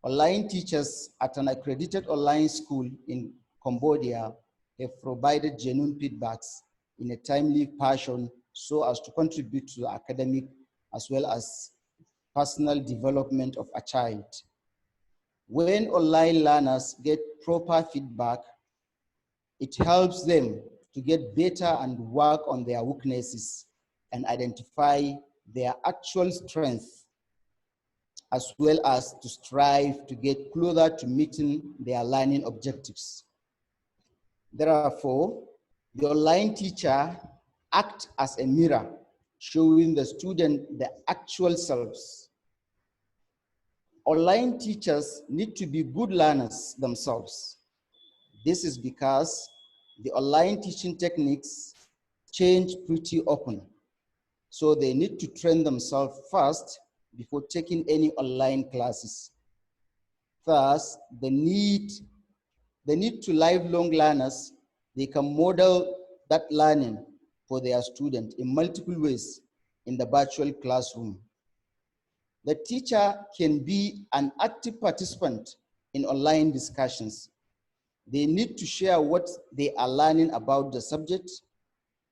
[SPEAKER 6] online teachers at an accredited online school in Cambodia have provided genuine feedbacks in a timely fashion so as to contribute to the academic as well as personal development of a child. When online learners get proper feedback, it helps them to get better and work on their weaknesses and identify their actual strengths, as well as to strive to get closer to meeting their learning objectives. Therefore, the online teacher acts as a mirror, showing the student the actual selves. Online teachers need to be good learners themselves. This is because the online teaching techniques change pretty often. So they need to train themselves first before taking any online classes. Thus, the need to lifelong learners, they can model that learning for their students in multiple ways in the virtual classroom. The teacher can be an active participant in online discussions. They need to share what they are learning about the subject.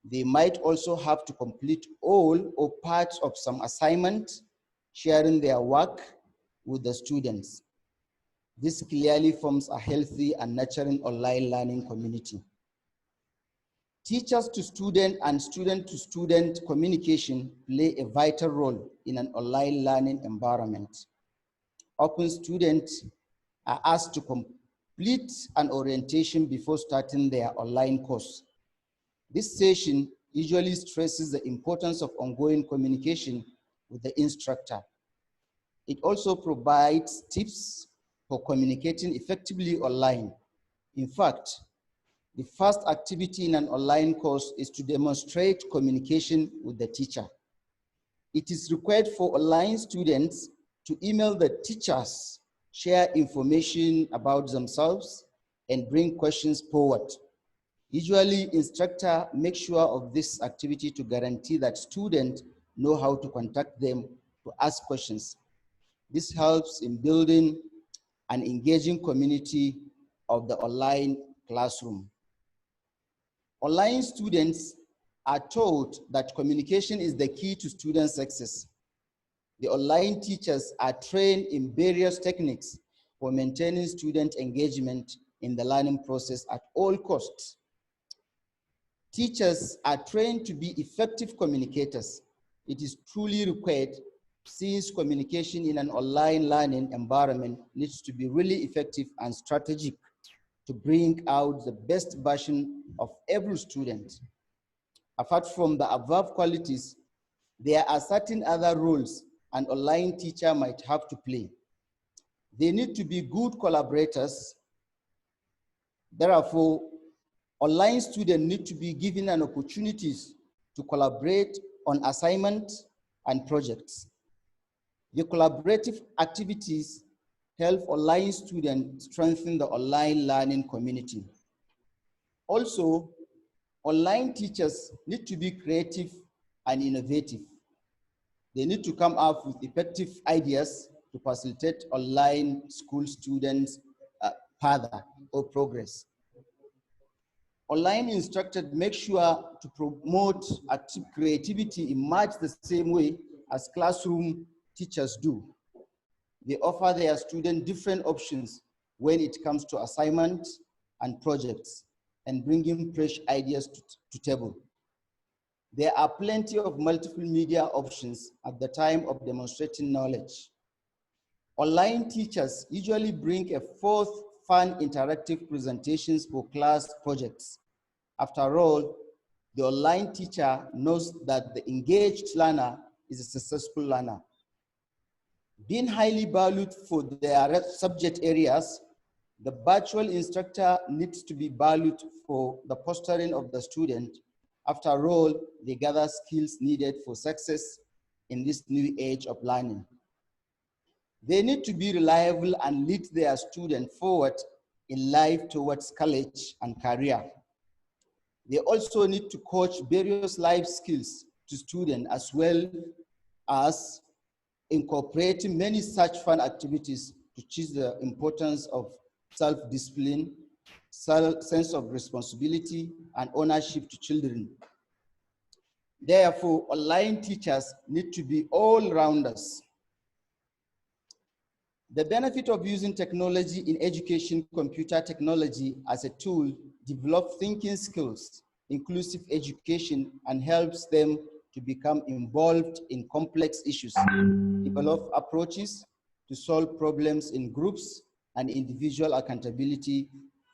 [SPEAKER 6] They might also have to complete all or parts of some assignment, sharing their work with the students. This clearly forms a healthy and nurturing online learning community. Teachers to student and student to student communication play a vital role in an online learning environment. Often students are asked to complete an orientation before starting their online course. This session usually stresses the importance of ongoing communication with the instructor. It also provides tips for communicating effectively online. In fact, the first activity in an online course is to demonstrate communication with the teacher. It is required for online students to email the teachers, share information about themselves, and bring questions forward. Usually, instructor makes sure of this activity to guarantee that students know how to contact them to ask questions. This helps in building an engaging community of the online classroom. Online students are taught that communication is the key to student success. The online teachers are trained in various techniques for maintaining student engagement in the learning process at all costs. Teachers are trained to be effective communicators. It is truly required since communication in an online learning environment needs to be really effective and strategic to bring out the best version of every student. Apart from the above qualities, there are certain other roles an online teacher might have to play. They need to be good collaborators. Therefore, online students need to be given an opportunities to collaborate on assignments and projects. The collaborative activities help online students strengthen the online learning community. Also, online teachers need to be creative and innovative. They need to come up with effective ideas to facilitate online school students further or progress. Online instructors make sure to promote active creativity in much the same way as classroom teachers do. They offer their students different options when it comes to assignments and projects and bringing fresh ideas to table. There are plenty of multiple media options at the time of demonstrating knowledge. Online teachers usually bring a fourth fun interactive presentations for class projects. After all, the online teacher knows that the engaged learner is a successful learner. Being highly valued for their subject areas, the virtual instructor needs to be valued for the fostering of the student. After all, they gather skills needed for success in this new age of learning. They need to be reliable and lead their student forward in life towards college and career. They also need to coach various life skills to students, as well as incorporating many such fun activities to teach the importance of self-discipline, sense of responsibility, and ownership to children. Therefore, online teachers need to be all-rounders. The benefit of using technology in education, computer technology as a tool, develop thinking skills, inclusive education, and helps them to become involved in complex issues, develop approaches to solve problems in groups, and individual accountability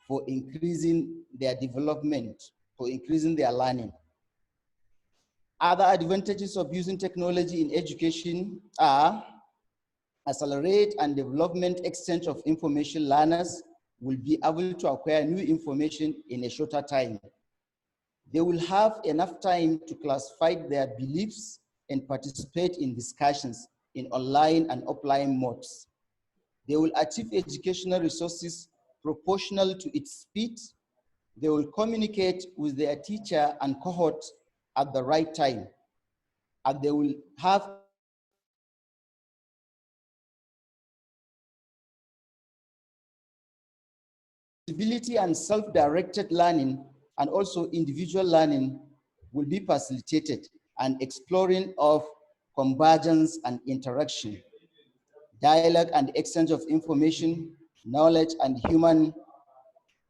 [SPEAKER 6] for increasing their development, for increasing their learning. Other advantages of using technology in education are accelerate and development exchange of information. Learners will be able to acquire new information in a shorter time. They will have enough time to classify their beliefs and participate in discussions in online and offline modes. They will achieve educational resources proportional to its speed. They will communicate with their teacher and cohort at the right time, and they will have flexibility and self-directed learning, and also individual learning will be facilitated, and exploring of convergence and interaction, dialogue and exchange of information, knowledge and human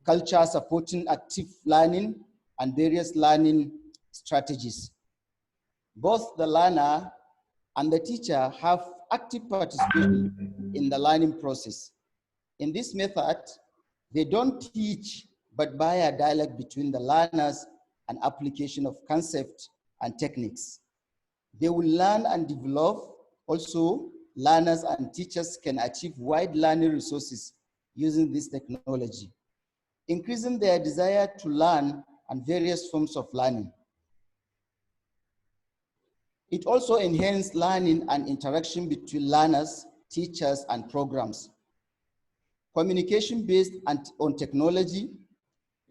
[SPEAKER 6] culture supporting active learning and various learning strategies. Both the learner and the teacher have active participation in the learning process. In this method, they don't teach, but by a dialogue between the learners and application of concepts and techniques. They will learn and develop. Also, learners and teachers can achieve wide learning resources using this technology, increasing their desire to learn and various forms of learning. It also enhances learning and interaction between learners, teachers, and programs. Communication based on technology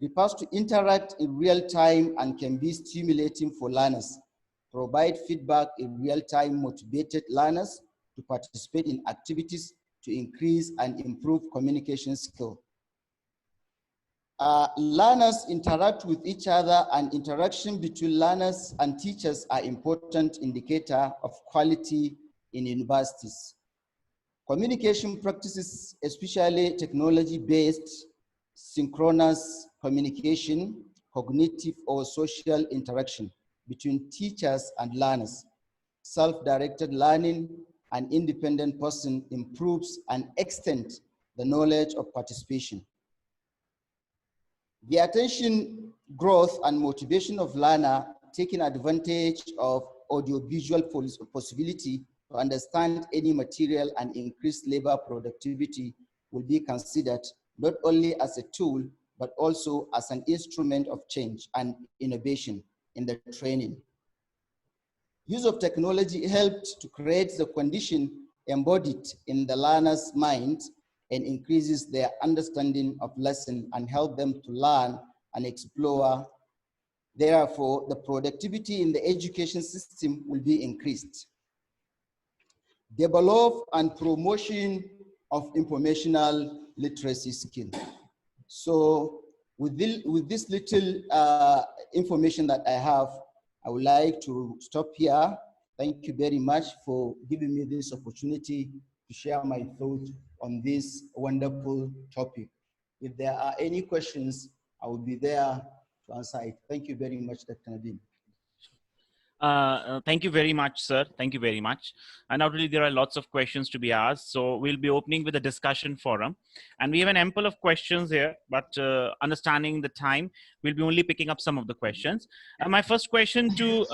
[SPEAKER 6] refers to interact in real time and can be stimulating for learners. Provide feedback in real time, motivated learners to participate in activities to increase and improve communication skill. Learners interact with each other, and interaction between learners and teachers are important indicator of quality in universities. Communication practices, especially technology-based, synchronous communication, cognitive or social interaction between teachers and learners, self-directed learning, and independent person improves and extends the knowledge of participation. The attention, growth, and motivation of learner taking advantage of audiovisual possibility to understand any material and increase labor productivity will be considered not only as a tool, but also as an instrument of change and innovation in the training. Use of technology helped to create the condition embodied in the learner's mind and increases their understanding of lesson and help them to learn and explore. Therefore, the productivity in the education system will be increased. Develop and promotion of informational literacy skill. So with this little information that I have, I would like to stop here. Thank you very much for giving me this opportunity to share my thoughts on this wonderful topic. If there are any questions, I will be there to answer it. Thank you very much, Dr. Nadim.
[SPEAKER 1] Thank you very much, sir. Thank you very much. Undoubtedly, there are lots of questions to be asked. So we'll be opening with a discussion forum. And we have an ample of questions here, but understanding the time, we'll be only picking up some of the questions. My first question to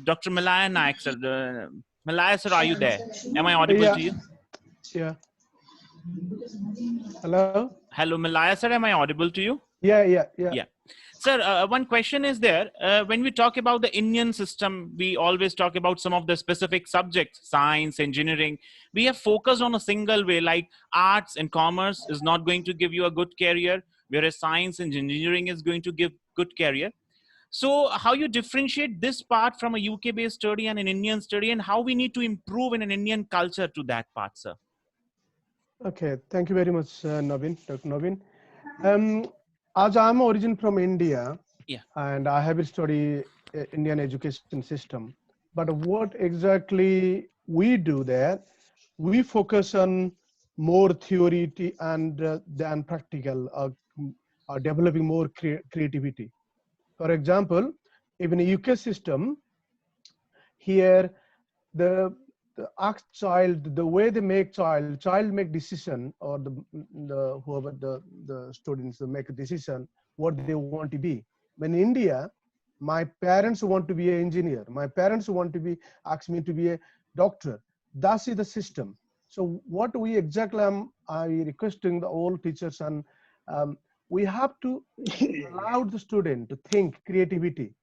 [SPEAKER 1] Dr. Malaya Naik, sir. Malaya, sir, are you there? Am I audible
[SPEAKER 2] Yeah,
[SPEAKER 1] to you?
[SPEAKER 2] yeah. Hello?
[SPEAKER 1] Hello, Malaya, sir. Am I audible to you?
[SPEAKER 2] Yeah.
[SPEAKER 1] Yeah. Sir, one question is there. When we talk about the Indian system, we always talk about some of the specific subjects, science, engineering. We have focused on a single way, like arts and commerce is not going to give you a good career, whereas science and engineering is going to give good career. So how you differentiate this part from a UK-based study and an Indian study, and how we need to improve in an Indian culture to that part, sir?
[SPEAKER 2] Okay, thank you very much, Navin, Dr. Navin. As I'm origin from India,
[SPEAKER 1] Yeah.
[SPEAKER 2] and I have studied Indian education system. But what exactly we do there, we focus on more theory and than practical, developing more creativity. For example, even a UK system, here the ask child, the way they make child make decision, or the whoever the students make a decision what they want to be. When in India, my parents want to be an engineer, my parents want to be ask me to be a doctor. That is the system. So what we exactly I requesting the all teachers, and we have to allow the student to think creativity,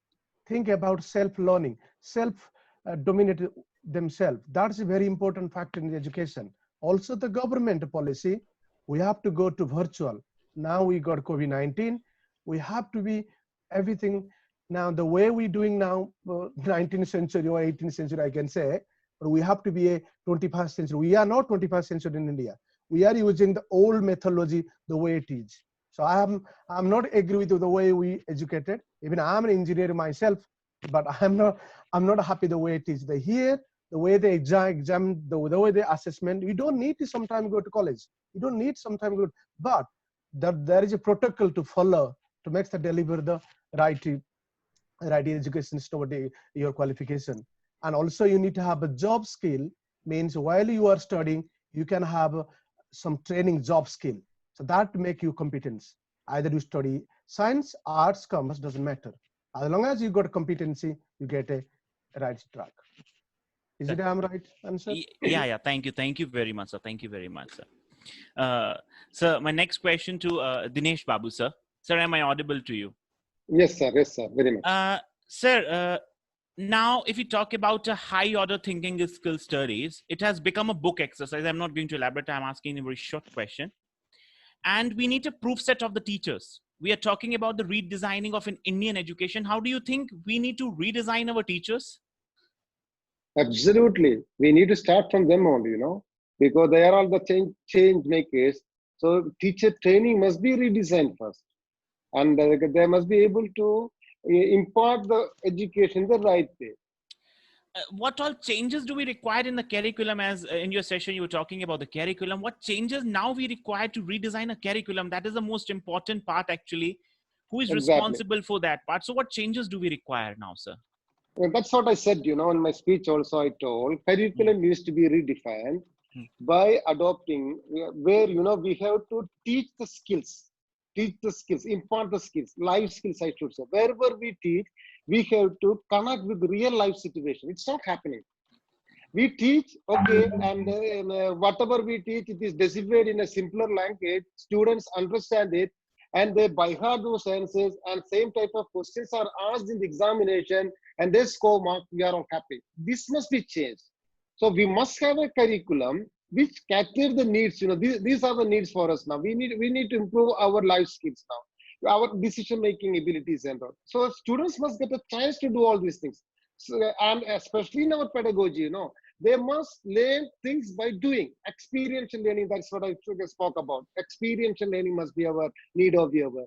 [SPEAKER 2] think about self-learning, self-dominate themselves. That's a very important factor in education. Also, the government policy, we have to go to virtual. Now we got COVID-19. We have to be everything. Now, the way we're doing now, 19th century or 18th century, I can say, but we have to be a 21st century. We are not 21st century in India. We are using the old methodology the way it is. So I'm not agree with the way we educated. Even I'm an engineer myself, but I'm not happy the way it is. The way they exam, the way they assessment, you don't need to sometimes go to college. You don't need sometimes go, but there is a protocol to follow to make the deliver the right education system, your qualification. And also you need to have a job skill, means while you are studying, you can have some training job skill. So that make you competence. Either you study science, arts, commerce, doesn't matter. As long as you got competency, you get a right track. Is it I'm right answer?
[SPEAKER 1] Yeah. Thank you very much, sir. Thank you very much, sir. Sir, my next question to Dinesh Babu, sir. Sir, am I audible to you?
[SPEAKER 4] Yes, sir. Yes, sir. Very much.
[SPEAKER 1] Sir, now if you talk about a high order thinking skill studies, it has become a book exercise. I'm not going to elaborate. I'm asking a very short question. And we need a proof set of the teachers. We are talking about the redesigning of an Indian education. How do you think we need to redesign our teachers?
[SPEAKER 4] Absolutely. We need to start from them only, because they are all the change makers. So teacher training must be redesigned first. And they must be able to impart the education the right way.
[SPEAKER 1] What all changes do we require in the curriculum? As in your session you were talking about the curriculum, what changes now we require to redesign a curriculum? That is the most important part actually. Who is responsible for that part? So what changes do we require now, sir?
[SPEAKER 4] Well, that's what I said, in my speech also I told curriculum needs to be redefined by adopting where, we have to teach the skills, impart the skills, life skills, I should say. Wherever we teach, we have to connect with real life situation. It's not happening. We teach, okay, and whatever we teach, it is delivered in a simpler language. Students understand it, and they by heart those answers, and same type of questions are asked in the examination, and they score mark. We are all happy. This must be changed. So we must have a curriculum which captures the needs. These are the needs for us now. We need to improve our life skills now, our decision making abilities and all. So students must get a chance to do all these things. So, and especially in our pedagogy, they must learn things by doing. Experiential learning, that's what I spoke about. Experiential learning must be our need of the hour.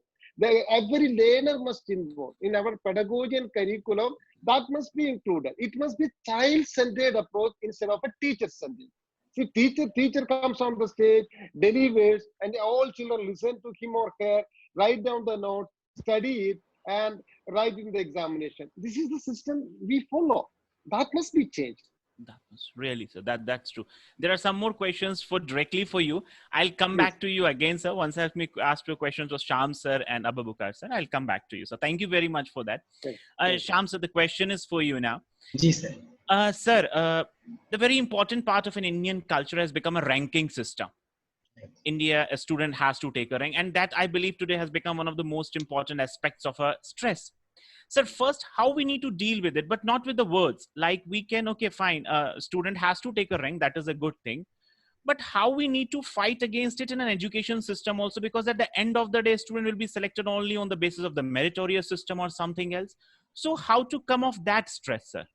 [SPEAKER 4] Every learner must involve in our pedagogy and curriculum. That must be included. It must be child-centered approach instead of a teacher-centered. See, teacher comes on the stage, delivers, and all children listen to him or her, write down the notes, study it. and writing the examination. This is the system we follow. That must be changed.
[SPEAKER 1] That was really, sir. That's true. There are some more questions for directly for you. I'll come
[SPEAKER 4] Please.
[SPEAKER 1] back to you again, sir. Once I've asked your questions was Sham sir and Abu Bakar sir. I'll come back to you. So thank you very much for that.
[SPEAKER 4] Thank you.
[SPEAKER 1] Sham sir, the question is for you now.
[SPEAKER 5] Ji, sir.
[SPEAKER 1] Sir, the very important part of an Indian culture has become a ranking system. India, a student has to take a rank, and that I believe today has become one of the most important aspects of a stress. Sir, first, how we need to deal with it, but not with the words. Like we can, okay, fine, student has to take a rank, that is a good thing. But how we need to fight against it in an education system also, because at the end of the day, student will be selected only on the basis of the meritorious system or something else. So how to come off that stress, sir?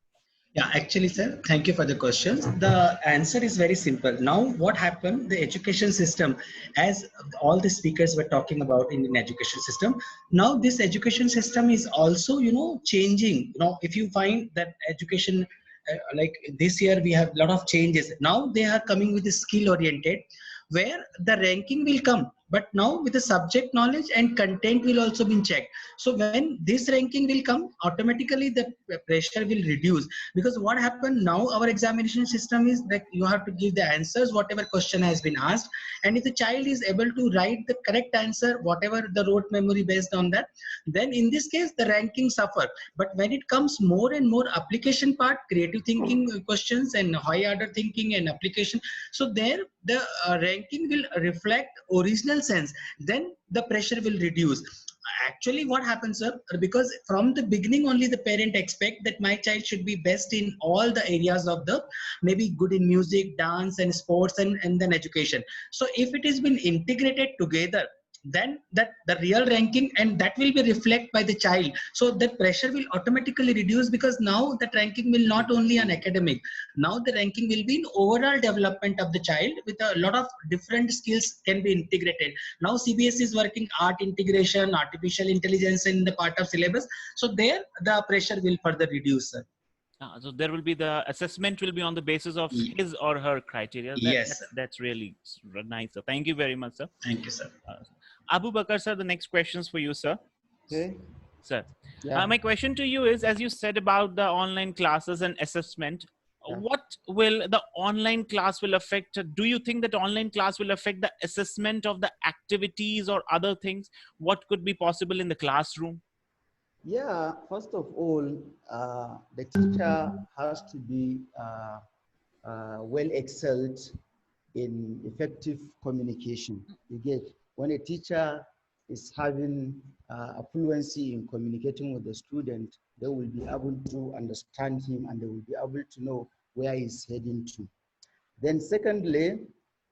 [SPEAKER 5] Yeah, actually, sir, thank you for the questions. The answer is very simple. Now, what happened? The education system, as all the speakers were talking about in the education system, now this education system is also, changing. If you find that education, like this year, we have a lot of changes. Now they are coming with the skill oriented, where the ranking will come. But now with the subject knowledge and content will also be checked. So when this ranking will come, automatically the pressure will reduce. Because what happened now, our examination system is that you have to give the answers, whatever question has been asked. And if the child is able to write the correct answer, whatever the rote memory based on that, then in this case, the ranking suffer. But when it comes more and more application part, creative thinking questions and high order thinking and application, so there the ranking will reflect original sense, then the pressure will reduce. Actually what happens, sir, because from the beginning only the parent expect that my child should be best in all the areas of the, maybe good in music, dance and sports and then education. So if it has been integrated together, then that the real ranking and that will be reflected by the child, so that pressure will automatically reduce, because now that ranking will not only on academic, now the ranking will be in overall development of the child, with a lot of different skills can be integrated. Now CBSE is working art integration, artificial intelligence in the part of syllabus, so there the pressure will further reduce, sir.
[SPEAKER 1] So there will be the assessment will be on the basis of his or her criteria.
[SPEAKER 5] Yes,
[SPEAKER 1] that's really nice, sir. Thank you very much, sir.
[SPEAKER 5] Thank you, sir.
[SPEAKER 1] Abu Bakar, sir, the next questions for you, sir.
[SPEAKER 6] Okay.
[SPEAKER 1] Sir,
[SPEAKER 6] Yeah.
[SPEAKER 1] my question to you is, as you said about the online classes and assessment, what will the online class will affect? Do you think that online class will affect the assessment of the activities or other things? What could be possible in the classroom?
[SPEAKER 6] Yeah, first of all, the teacher has to be well excelled in effective communication. You get, when a teacher is having a fluency in communicating with the student, they will be able to understand him and they will be able to know where he's heading to. Then secondly,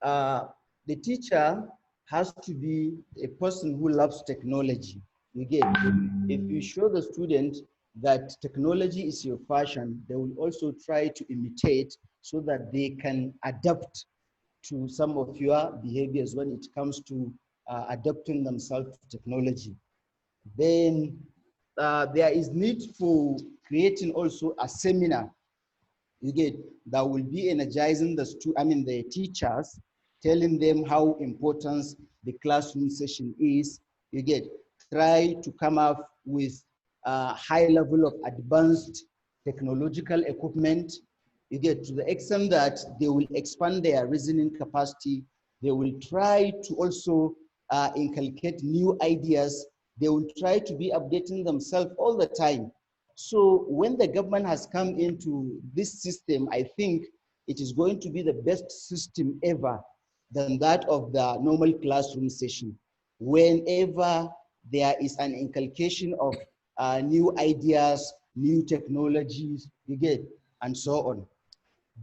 [SPEAKER 6] the teacher has to be a person who loves technology. You get, if you show the student that technology is your passion, they will also try to imitate so that they can adapt to some of your behaviors when it comes to adapting themselves to technology. Then there is need for creating also a seminar, you get, that will be energizing the teachers, telling them how important the classroom session is. You get, try to come up with a high level of advanced technological equipment. You get, to the extent that they will expand their reasoning capacity. They will try to also inculcate new ideas. They will try to be updating themselves all the time. So when the government has come into this system, I think it is going to be the best system ever than that of the normal classroom session. Whenever there is an inculcation of new ideas, new technologies, you get, and so on.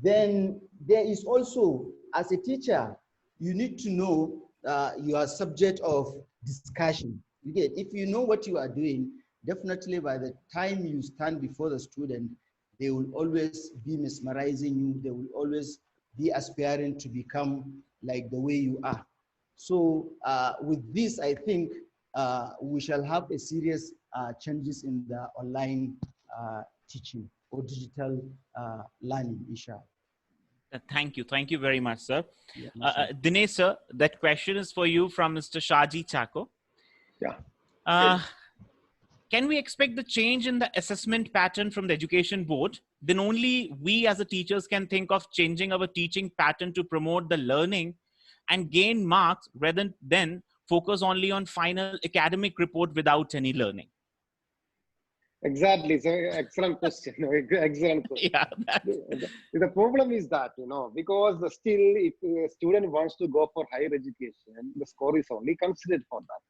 [SPEAKER 6] Then there is also, as a teacher, you need to know your subject of discussion. You get, if you know what you are doing, definitely by the time you stand before the student, they will always be mesmerizing you. They will always be aspiring to become like the way you are. So with this, I think we shall have a serious changes in the online teaching or digital learning, inshallah.
[SPEAKER 1] Thank you. Thank you very much, sir.
[SPEAKER 6] Yeah,
[SPEAKER 1] Dinesh, sir, that question is for you from Mr. Shaji Chako.
[SPEAKER 4] Yeah.
[SPEAKER 1] can we expect the change in the assessment pattern from the education board? Then only we as the teachers can think of changing our teaching pattern to promote the learning and gain marks rather than focus only on final academic report without any learning.
[SPEAKER 4] Exactly. So excellent question. Excellent question.
[SPEAKER 1] Yeah,
[SPEAKER 4] The problem is that, because still if a student wants to go for higher education, the score is only considered for that.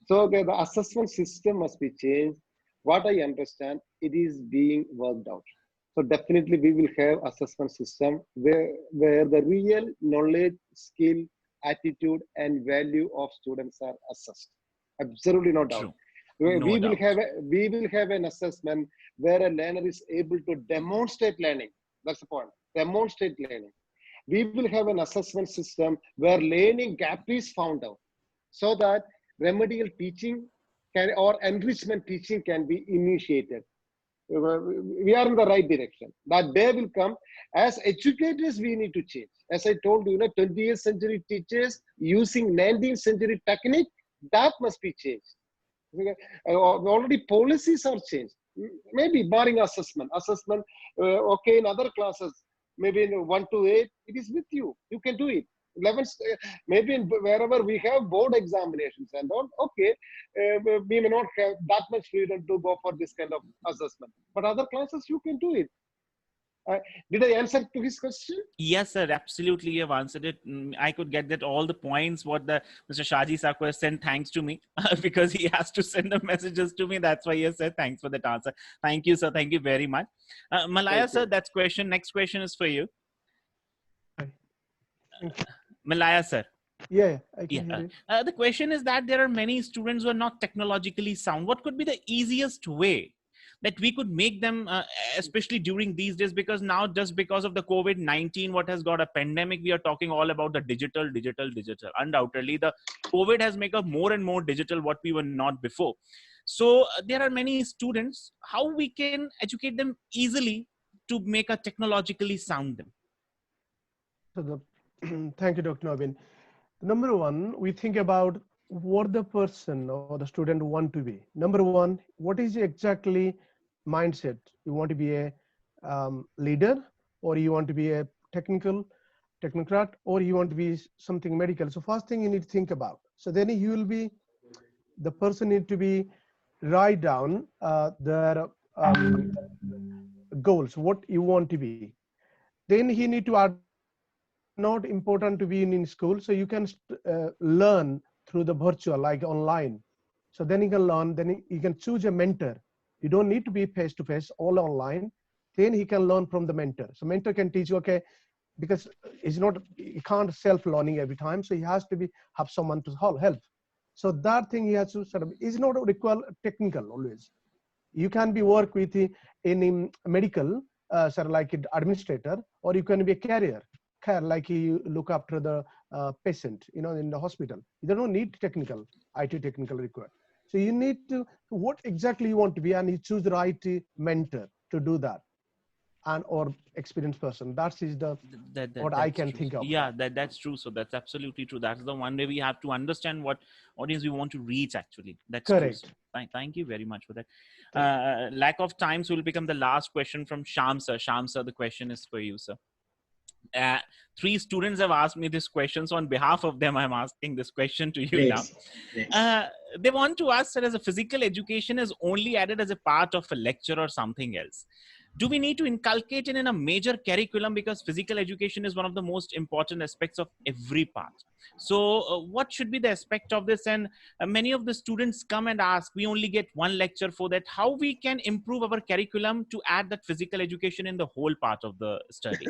[SPEAKER 4] So the assessment system must be changed. What I understand, it is being worked out. So definitely we will have assessment system where the real knowledge, skill, attitude, and value of students are assessed. Absolutely no doubt.
[SPEAKER 1] true.
[SPEAKER 4] We
[SPEAKER 1] No
[SPEAKER 4] will
[SPEAKER 1] doubt.
[SPEAKER 4] have an assessment where a learner is able to demonstrate learning. That's the point. Demonstrate learning. We will have an assessment system where learning gap is found out, so that remedial teaching or enrichment teaching can be initiated. We are in the right direction. That day will come. As educators, we need to change. As I told you, 20th century teachers using 19th century technique, that must be changed. Already policies are changed. Maybe barring assessment. Okay, in other classes, maybe in 1 to 8, it is with you. You can do it. 11th, maybe wherever we have board examinations and all, okay, we may not have that much freedom to go for this kind of assessment. But other classes, you can do it. Did I answer to his question?
[SPEAKER 1] Yes, sir. Absolutely, you have answered it. I could get that all the points what the Mr. Shaji Sakwa sent thanks to me because he has to send the messages to me. That's why he has said thanks for that answer. Thank you, sir. Thank you very much. Malaya, sir, that's question. Next question is for you. Malaya, sir.
[SPEAKER 2] Yeah, I can hear you.
[SPEAKER 1] The question is that there are many students who are not technologically sound. What could be the easiest way that we could make them, especially during these days, because now just because of the COVID-19, what has got a pandemic, we are talking all about the digital. Undoubtedly, the COVID has made us more and more digital, what we were not before. So there are many students, how we can educate them easily to make a technologically sound them?
[SPEAKER 2] So thank you, Dr. Navin. Number one, we think about what the person or the student want to be. Number one, what is exactly mindset? You want to be a leader, or you want to be a technocrat, or you want to be something medical. So first thing you need to think about. So then you will be, the person need to be write down their goals, what you want to be. Then he need to add, not important to be in school, so you can learn through the virtual, like online. So then you can learn, then you can choose a mentor. You don't need to be face to face, all online. Then he can learn from the mentor. So mentor can teach you, okay, because he can't self-learning every time, so he has to have someone to help. So that thing he has to sort of, is not require technical always. You can be work with in medical, sort of like an administrator, or you can be a care, like you look after the patient, in the hospital. You don't need IT technical required. So you need to, what exactly you want to be, and you choose the right mentor to do that, and or experienced person. That is what I can think of.
[SPEAKER 1] Yeah, that's true. So that's absolutely true. That's the one way we have to understand what audience we want to reach actually. That's
[SPEAKER 2] correct.
[SPEAKER 1] True. Thank you very much for that. Lack of time, so will become the last question from Sham sir. Sham sir, the question is for you, sir. 3 students have asked me this question, so on behalf of them I'm asking this question to you now. They want to ask that as a physical education is only added as a part of a lecture or something else, do we need to inculcate it in a major curriculum, because physical education is one of the most important aspects of every part? So what should be the aspect of this? And many of the students come and ask, we only get 1 lecture for that, how we can improve our curriculum to add that physical education in the whole part of the study?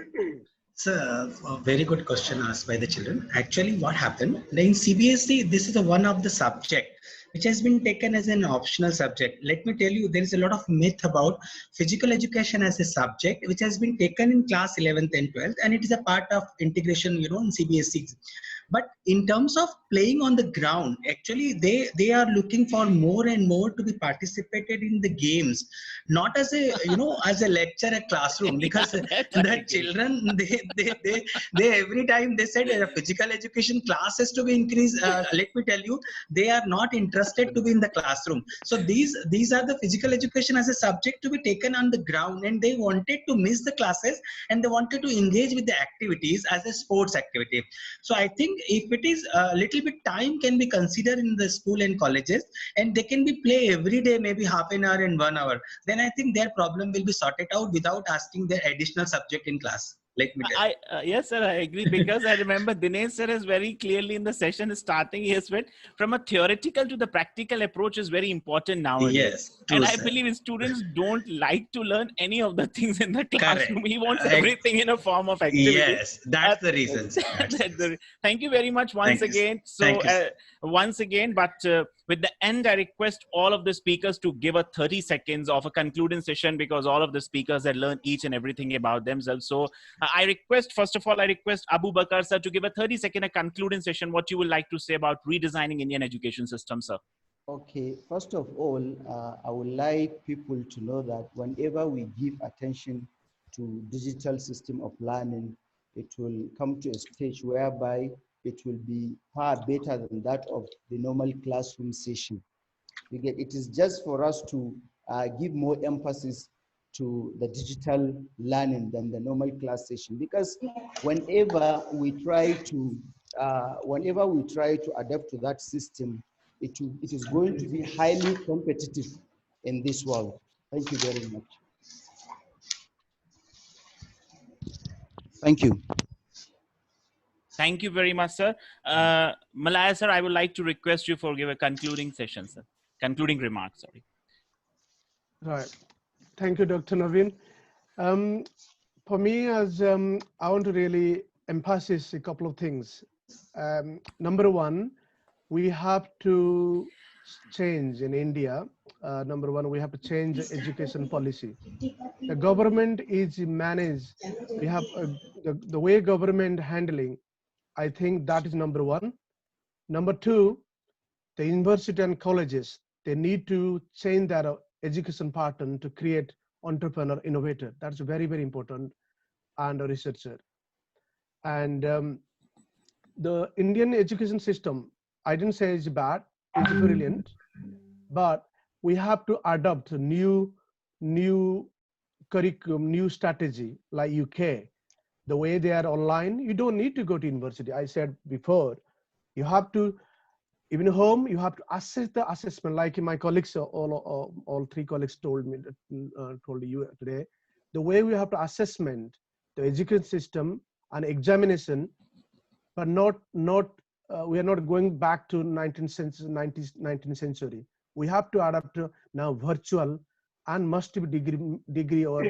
[SPEAKER 5] It's a very good question asked by the children. Actually, what happened in CBSE, this is one of the subject which has been taken as an optional subject. Let me tell you, there is a lot of myth about physical education as a subject, which has been taken in class 11th and 12th, and it is a part of integration, in CBSE. But in terms of playing on the ground, actually they are looking for more and more to be participated in the games, not as a as a lecture at classroom, because
[SPEAKER 1] Yeah, that I
[SPEAKER 5] the
[SPEAKER 1] agree.
[SPEAKER 5] children they every time they said physical education classes to be increased. Let me tell you, they are not interested to be in the classroom. So these are the physical education as a subject to be taken on the ground, and they wanted to miss the classes and they wanted to engage with the activities as a sports activity. So I think if it is a little bit time can be considered in the school and colleges, and they can be play every day, maybe half an hour and 1 hour, then I think their problem will be sorted out without asking their additional subject in class. Let me tell you.
[SPEAKER 1] Yes, sir, I agree, because I remember Dinesh sir is very clearly in the session starting. He has said from a theoretical to the practical approach is very important nowadays.
[SPEAKER 5] Yes, true,
[SPEAKER 1] And I
[SPEAKER 5] sir.
[SPEAKER 1] believe students don't like to learn any of the things in the
[SPEAKER 5] Correct.
[SPEAKER 1] classroom. He wants everything in a form of activity.
[SPEAKER 5] Yes, that's the reason.
[SPEAKER 1] Thank you very much once
[SPEAKER 5] Thank you, sir.
[SPEAKER 1] again.
[SPEAKER 5] Thank
[SPEAKER 1] So
[SPEAKER 5] you, sir.
[SPEAKER 1] once again, but with the end, I request all of the speakers to give a 30 seconds of a concluding session, because all of the speakers had learned each and everything about themselves. So I request, first of all, I request Abu Bakar sir to give a 30-second a concluding session, what you would like to say about redesigning Indian education system, sir.
[SPEAKER 6] Okay, first of all, I would like people to know that whenever we give attention to digital system of learning, it will come to a stage whereby it will be far better than that of the normal classroom session. It is just for us to give more emphasis to the digital learning than the normal class session, because whenever we try to adapt to that system, it is going to be highly competitive in this world. Thank you very much. Thank you.
[SPEAKER 1] Thank you very much, sir. Malaya sir, I would like to request you for give a concluding session, sir. Concluding remarks, sorry.
[SPEAKER 2] Right. Thank you, Dr. Naveen. For me, as I want to really emphasize a couple of things. Number one, we have to change in India. Number one, we have to change the education policy. The government is managed. We have the way government handling. I think that is number one. Number two, the university and colleges, they need to change their education pattern to create entrepreneur innovator. That's very, very important, and a researcher. And the Indian education system, I didn't say it's bad, it's brilliant, but we have to adopt a new curriculum, new strategy like UK. The way they are online, you don't need to go to university. I said before, you have to, even home, you have to assess the assessment. Like my colleagues, all three colleagues told me, told you today, the way we have to assessment the education system and examination, but we are not going back to 19th century. We have to adapt to now virtual, and must be degree or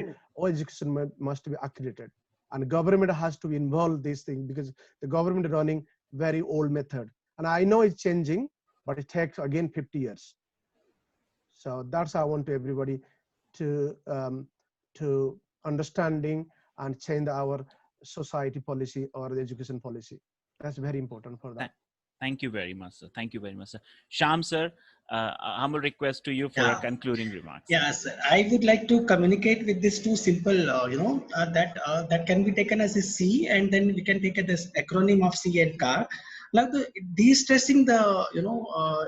[SPEAKER 2] education must be accredited. And government has to involve these things, because the government is running very old method. And I know it's changing, but it takes again 50 years. So that's how I want everybody to understanding and change our society policy or the education policy. That's very important for that.
[SPEAKER 1] Thank you very much, sir. Thank you very much, sir. Sham, sir, humble request to you for a concluding remarks.
[SPEAKER 5] Yes, I would like to communicate with these two simple, that can be taken as a C, and then we can take it as acronym of C and CAR. Now, de-stressing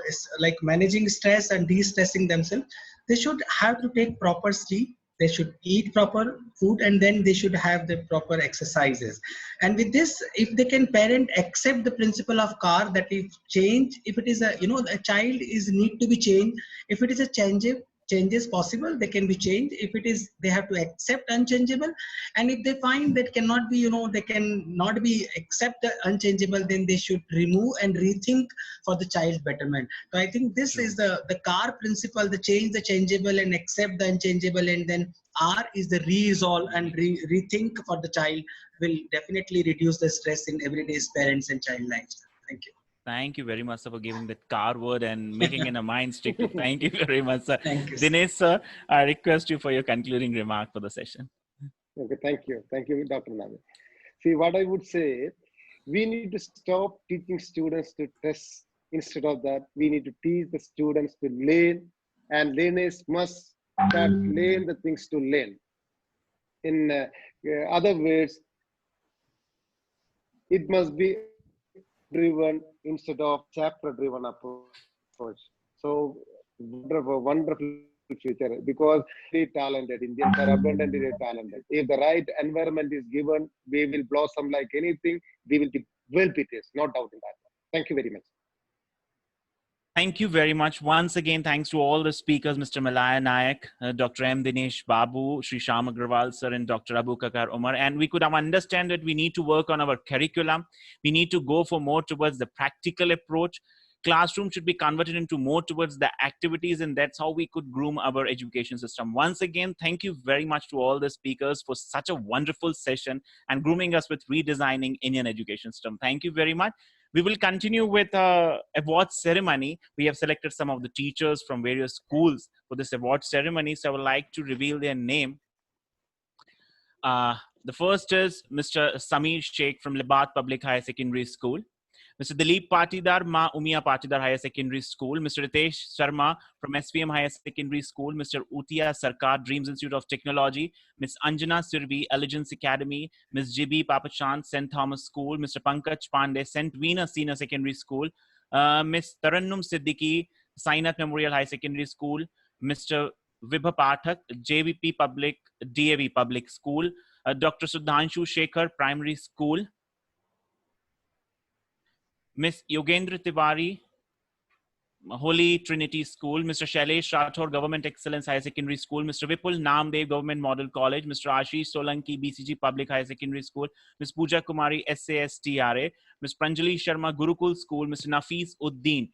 [SPEAKER 5] is like managing stress and de-stressing themselves. They should have to take proper sleep. They should eat proper food, and then they should have the proper exercises. And with this, if they can parent accept the principle of CAR, that if it is a child is need to be changed. If it is a changes possible, they can be changed. If it is, they have to accept unchangeable. And if they find that cannot be, they can not be accept the unchangeable, then they should remove and rethink for the child's betterment. So I think this is the CAR principle, the change the changeable and accept the unchangeable, and then R is the resolve and rethink for the child, will definitely reduce the stress in everyday's parents and child lives. Thank you.
[SPEAKER 1] Thank you very much, sir, for giving that CAR word and making it a mind stick. Thank you very much, sir.
[SPEAKER 5] Thank you,
[SPEAKER 1] Dinesh, sir, I request you for your concluding remark for the session.
[SPEAKER 4] Okay, thank you, Dr. Navi. See, what I would say, We need to stop teaching students to test. Instead of that, we need to teach the students to learn, and learners must start learn the things to learn. In other words, it must be driven instead of chapter driven approach. So wonderful future, because very talented Indians are abundantly talented. If the right environment is given, we will blossom like anything. We will be well beaters, no doubt in that. Thank you very much.
[SPEAKER 1] Thank you very much. Once again, thanks to all the speakers, Mr. Malaya Nayak, Dr. M. Dinesh Babu, Sri Sham Agrawal sir, and Dr. Abu Kakar Umar. And we could understand that we need to work on our curriculum. We need to go for more towards the practical approach. Classroom should be converted into more towards the activities, and that's how we could groom our education system. Once again, thank you very much to all the speakers for such a wonderful session and grooming us with redesigning Indian education system. Thank you very much. We will continue with award ceremony. We have selected some of the teachers from various schools for this award ceremony, so I would like to reveal their name. The first is Mr. Samir Sheikh from Libat Public Higher Secondary School. Mr. Dilip Patidar, Ma Umia Patidar Higher Secondary School. Mr. Ritesh Sharma from SVM Higher Secondary School. Mr. Utia Sarkar, Dreams Institute of Technology. Ms. Anjana Sirvi, Elegance Academy. Ms. Jibi Papachand, St. Thomas School. Mr. Pankaj Pandey, St. Venus Senior Secondary School. Ms. Tarannum Siddiqui, Sainath Memorial High Secondary School. Mr. Vibha Pathak, JVP Public, DAV Public School. Dr. Sudhanshu Shekhar, Primary School. Ms. Yogendra Tiwari, Holy Trinity School. Mr. Shailesh Rathore, Government Excellence Higher Secondary School. Mr. Vipul Namdev, Government Model College. Mr. Ashish Solanki, BCG Public Higher Secondary School. Ms. Pooja Kumari, SASTRA. Ms. Pranjali Sharma, Gurukul School. Mr. Nafis Uddin,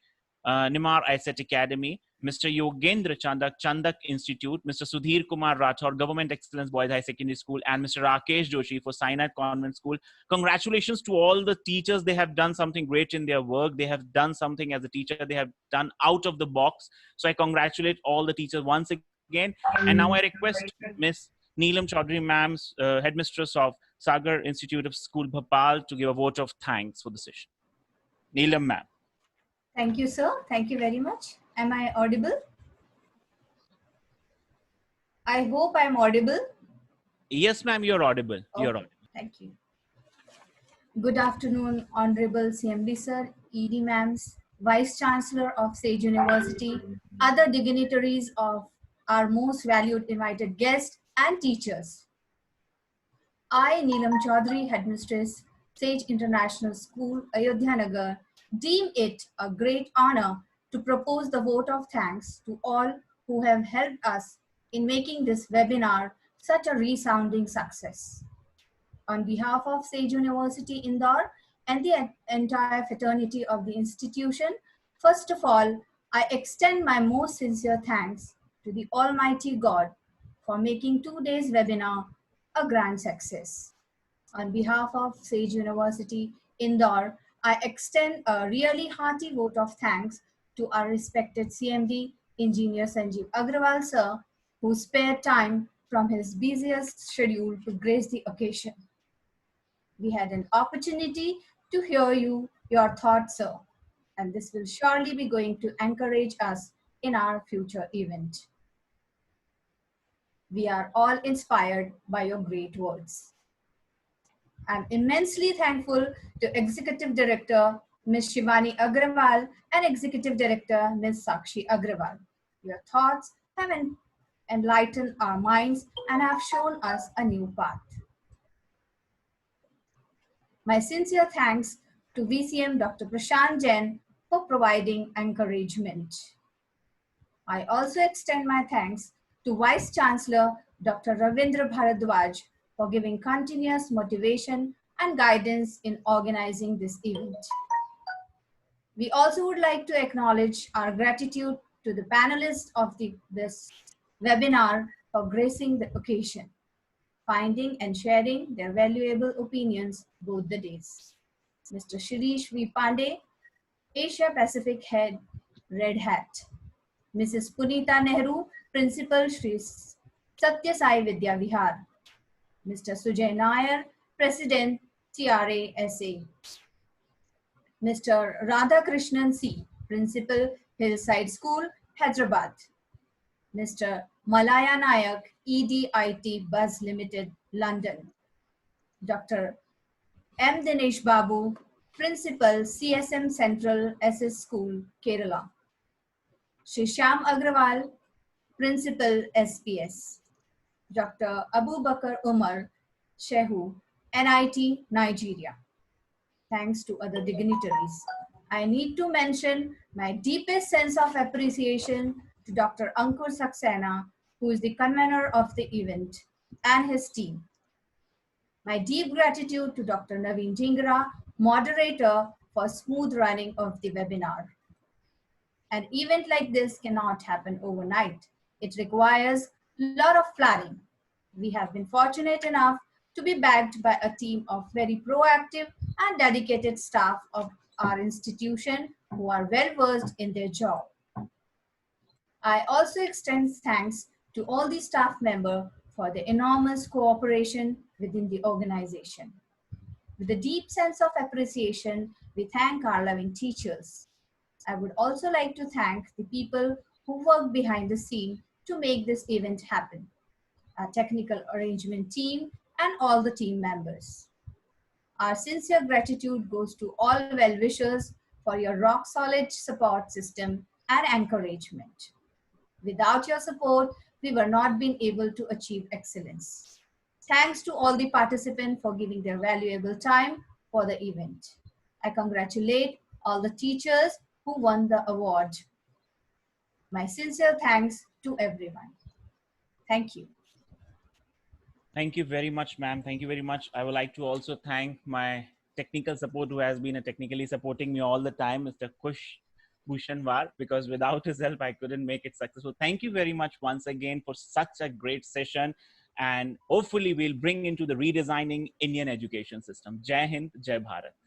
[SPEAKER 1] Nimar ISET Academy. Mr. Yogendra Chandak, Chandak Institute. Mr. Sudhir Kumar Rathore, Government Excellence Boys High Secondary School. And Mr. Rakesh Joshi for Sainath Convent School. Congratulations to all the teachers. They have done something great in their work. They have done something as a teacher. They have done out of the box. So I congratulate all the teachers once again. And now I request Miss Neelam Chaudhary ma'am, headmistress of Sagar Institute of School Bhopal, to give a vote of thanks for the session. Neelam ma'am.
[SPEAKER 7] Thank you, sir. Thank you very much. Am I audible? I hope I'm audible.
[SPEAKER 1] Yes, ma'am, you're audible. Okay. You're audible.
[SPEAKER 7] Thank you. Good afternoon, Honorable CMD sir, ED ma'ams, Vice Chancellor of Sage University, other dignitaries of our most valued invited guests and teachers. I, Neelam Chaudhary, Headmistress, Sage International School, Ayodhya Nagar, deem it a great honor to propose the vote of thanks to all who have helped us in making this webinar such a resounding success. On behalf of Sage University Indore and the entire fraternity of the institution, first of all, I extend my most sincere thanks to the Almighty God for making today's webinar a grand success. On behalf of Sage University Indore, I extend a really hearty vote of thanks to our respected CMD, Engineer Sanjeev Agrawal sir, who spared time from his busiest schedule to grace the occasion. We had an opportunity to hear your thoughts, sir, and this will surely be going to encourage us in our future event. We are all inspired by your great words. I'm immensely thankful to Executive Director Ms. Shivani Agrawal and Executive Director Ms. Sakshi Agrawal. Your thoughts have enlightened our minds and have shown us a new path. My sincere thanks to VCM Dr. Prashant Jain for providing encouragement. I also extend my thanks to Vice Chancellor Dr. Ravindra Bharadwaj for giving continuous motivation and guidance in organizing this event. We also would like to acknowledge our gratitude to the panelists of this webinar for gracing the occasion, finding and sharing their valuable opinions both the days. Mr. Shirish V. Pandey, Asia Pacific Head, Red Hat. Mrs. Punita Nehru, Principal Shri Satya Sai Vidya Vihar. Mr. Sujay Nair, President, TRASA. Mr. Radhakrishnan C., Principal, Hillside School, Hyderabad. Mr. Malaya Nayak, EDIT Buzz Limited, London. Dr. M. Dinesh Babu, Principal, CSM Central SS School, Kerala. Shri Shyam Agrawal, Principal, SPS. Dr. Abu Bakar Umar, Shehu, NIT, Nigeria. Thanks to other dignitaries. I need to mention my deepest sense of appreciation to Dr. Ankur Saxena, who is the convener of the event, and his team. My deep gratitude to Dr. Naveen Dhingra, moderator, for smooth running of the webinar. An event like this cannot happen overnight. It requires a lot of planning. We have been fortunate enough to be backed by a team of very proactive and dedicated staff of our institution who are well versed in their job. I also extend thanks to all the staff members for the enormous cooperation within the organization. With a deep sense of appreciation, we thank our loving teachers. I would also like to thank the people who work behind the scene to make this event happen, our technical arrangement team and all the team members. Our sincere gratitude goes to all well-wishers for your rock-solid support system and encouragement. Without your support, we were not been able to achieve excellence. Thanks to all the participants for giving their valuable time for the event. I congratulate all the teachers who won the award. My sincere thanks to everyone. Thank you.
[SPEAKER 1] Thank you very much, ma'am. Thank you very much. I would like to also thank my technical support who has been technically supporting me all the time, Mr. Kush Bhushanwar, because without his help, I couldn't make it successful. Thank you very much once again for such a great session. And hopefully we'll bring into the redesigning Indian education system. Jai Hind, Jai Bharat.